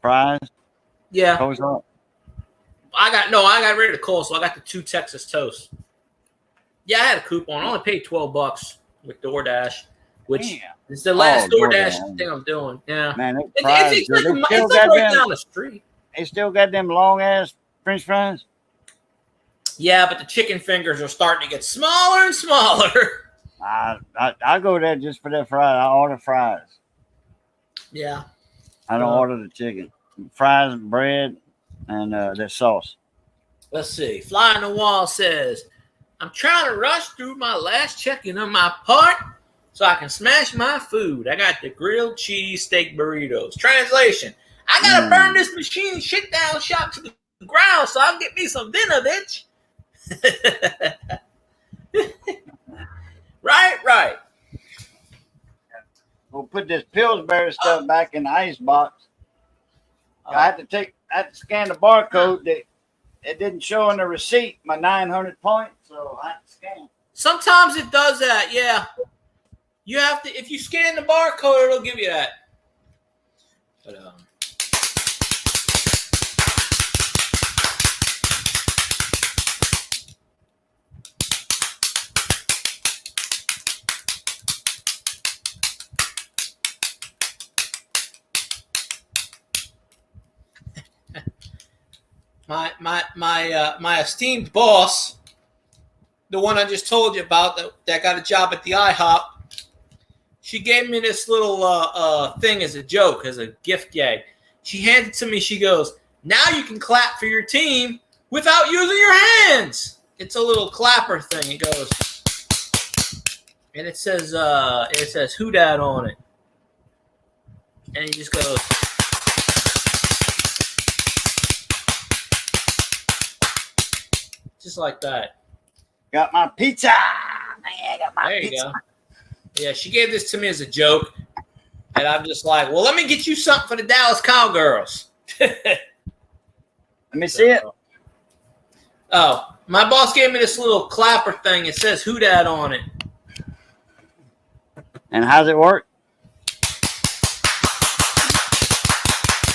Fries? Yeah. Coleslaw? I got rid of the coleslaw. I got the 2 Texas toast. Yeah, I had a coupon. I only paid $12 with DoorDash, which is the last DoorDash thing I'm doing. Yeah. Man, it's like right down the street. They still got them long ass French fries? Yeah, but the chicken fingers are starting to get smaller and smaller. I go there just for that fries. I order fries. Yeah. I don't order the chicken. Fries, bread, and that sauce. Let's see. Fly on the Wall says, I'm trying to rush through my last check-in on my part so I can smash my food. I got the grilled cheese steak burritos. Translation, I got to burn this machine shit down shot to the ground so I can get me some dinner, bitch. Right. We'll put this Pillsbury stuff back in the ice box. I had to scan the barcode that it didn't show in the receipt my 900 points, so I had to scan. Sometimes it does that, yeah. You have to, if you scan the barcode, it'll give you that. But my esteemed boss, the one I just told you about that got a job at the IHOP, she gave me this little thing as a joke, as a gift gag. She handed it to me. She goes, now you can clap for your team without using your hands. It's a little clapper thing. It goes, and it says who dat on it. And he just goes, just like that. Got my pizza. Man, got my there pizza. You go. Yeah, she gave this to me as a joke. And I'm just like, well, let me get you something for the Dallas Cowgirls. Let me see it. Oh, my boss gave me this little clapper thing. It says "Who Dat" on it. And how's it work?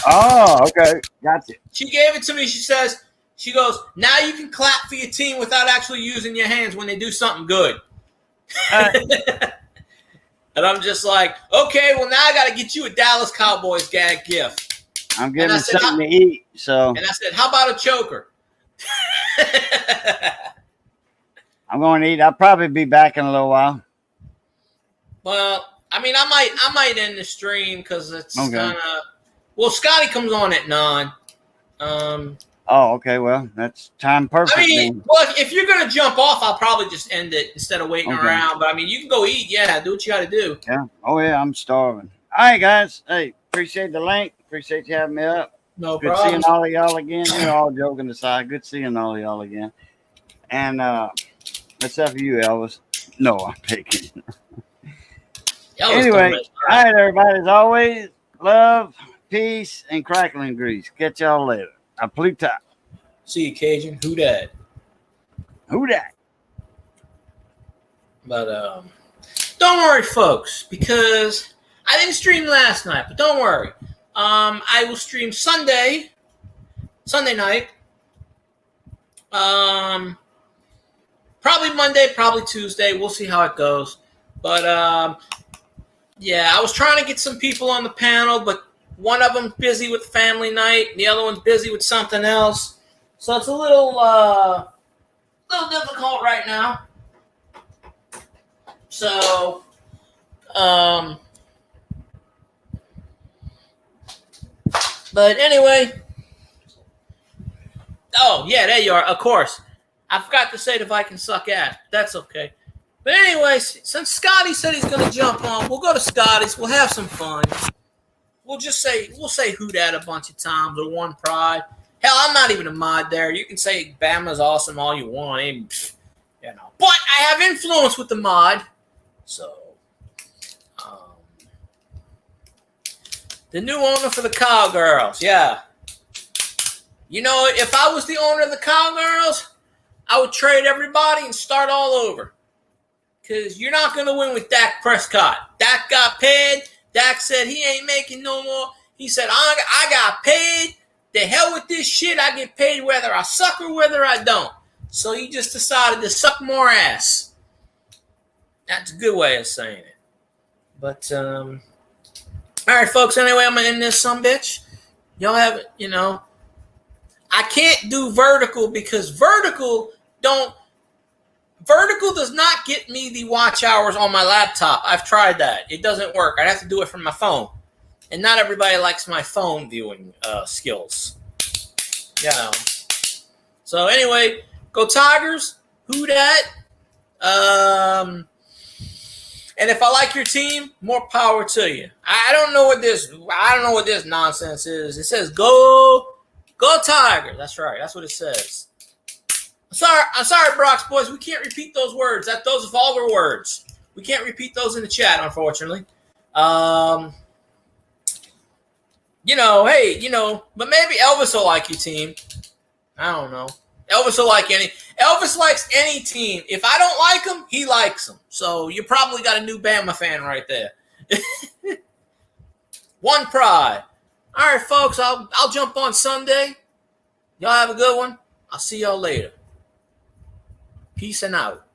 Oh, okay. Gotcha. She gave it to me. She goes, now you can clap for your team without actually using your hands when they do something good. And I'm just like, okay, well, now I got to get you a Dallas Cowboys gag gift. I'm getting something to eat. So. And I said, how about a choker? I'm going to eat. I'll probably be back in a little while. Well, I mean, I might end the stream because it's okay. kind of. Well, Scotty comes on at 9. Oh, okay. Well, that's time perfect. I mean, well, if you're gonna jump off, I'll probably just end it instead of waiting around. But I mean, you can go eat. Yeah, do what you got to do. Yeah. Oh yeah, I'm starving. All right, guys. Hey, appreciate the link. Appreciate you having me up. No Good problem. seeing all of y'all again. You're all joking aside. Good seeing all of y'all again. And except for you, Elvis. No, I'm taking. Anyway, all right, everybody. As always, love, peace, and crackling grease. Catch y'all later. I Pluto. See you, Cajun. Who dat? Who dat? But don't worry, folks, because I didn't stream last night. But don't worry. I will stream Sunday night. Probably Monday, probably Tuesday. We'll see how it goes. But yeah, I was trying to get some people on the panel, but one of them's busy with family night, the other one's busy with something else. So it's a little difficult right now. So, but anyway. Oh, yeah, there you are. Of course. I forgot to say the Vikings suck ass. That's okay. But anyways, since Scotty said he's going to jump on, we'll go to Scotty's. We'll have some fun. We'll say who dat a bunch of times or one pride. Hell, I'm not even a mod there. You can say Bama's awesome all you want. But I have influence with the mod. So, the new owner for the Cowgirls. Yeah. You know, if I was the owner of the Cowgirls, I would trade everybody and start all over. Because you're not going to win with Dak Prescott. Dak got paid. Dak said he ain't making no more. He said, I got paid. The hell with this shit. I get paid whether I suck or whether I don't. So he just decided to suck more ass. That's a good way of saying it. But, all right, folks. Anyway, I'm going to end this sumbitch. Y'all have it, I can't do vertical because vertical does not get me the watch hours on my laptop. I've tried that. It doesn't work. I'd have to do it from my phone. And not everybody likes my phone viewing skills. So anyway, go Tigers. Who dat? And if I like your team, more power to you. I don't know what this nonsense is. It says go Tigers. That's right. That's what it says. I'm sorry, Brock's boys. We can't repeat those words. Those are vulgar words. We can't repeat those in the chat, unfortunately. But maybe Elvis will like your team. I don't know. Elvis likes any team. If I don't like him, he likes them. So you probably got a new Bama fan right there. One pride. All right, folks. I'll jump on Sunday. Y'all have a good one. I'll see y'all later. Peace and out.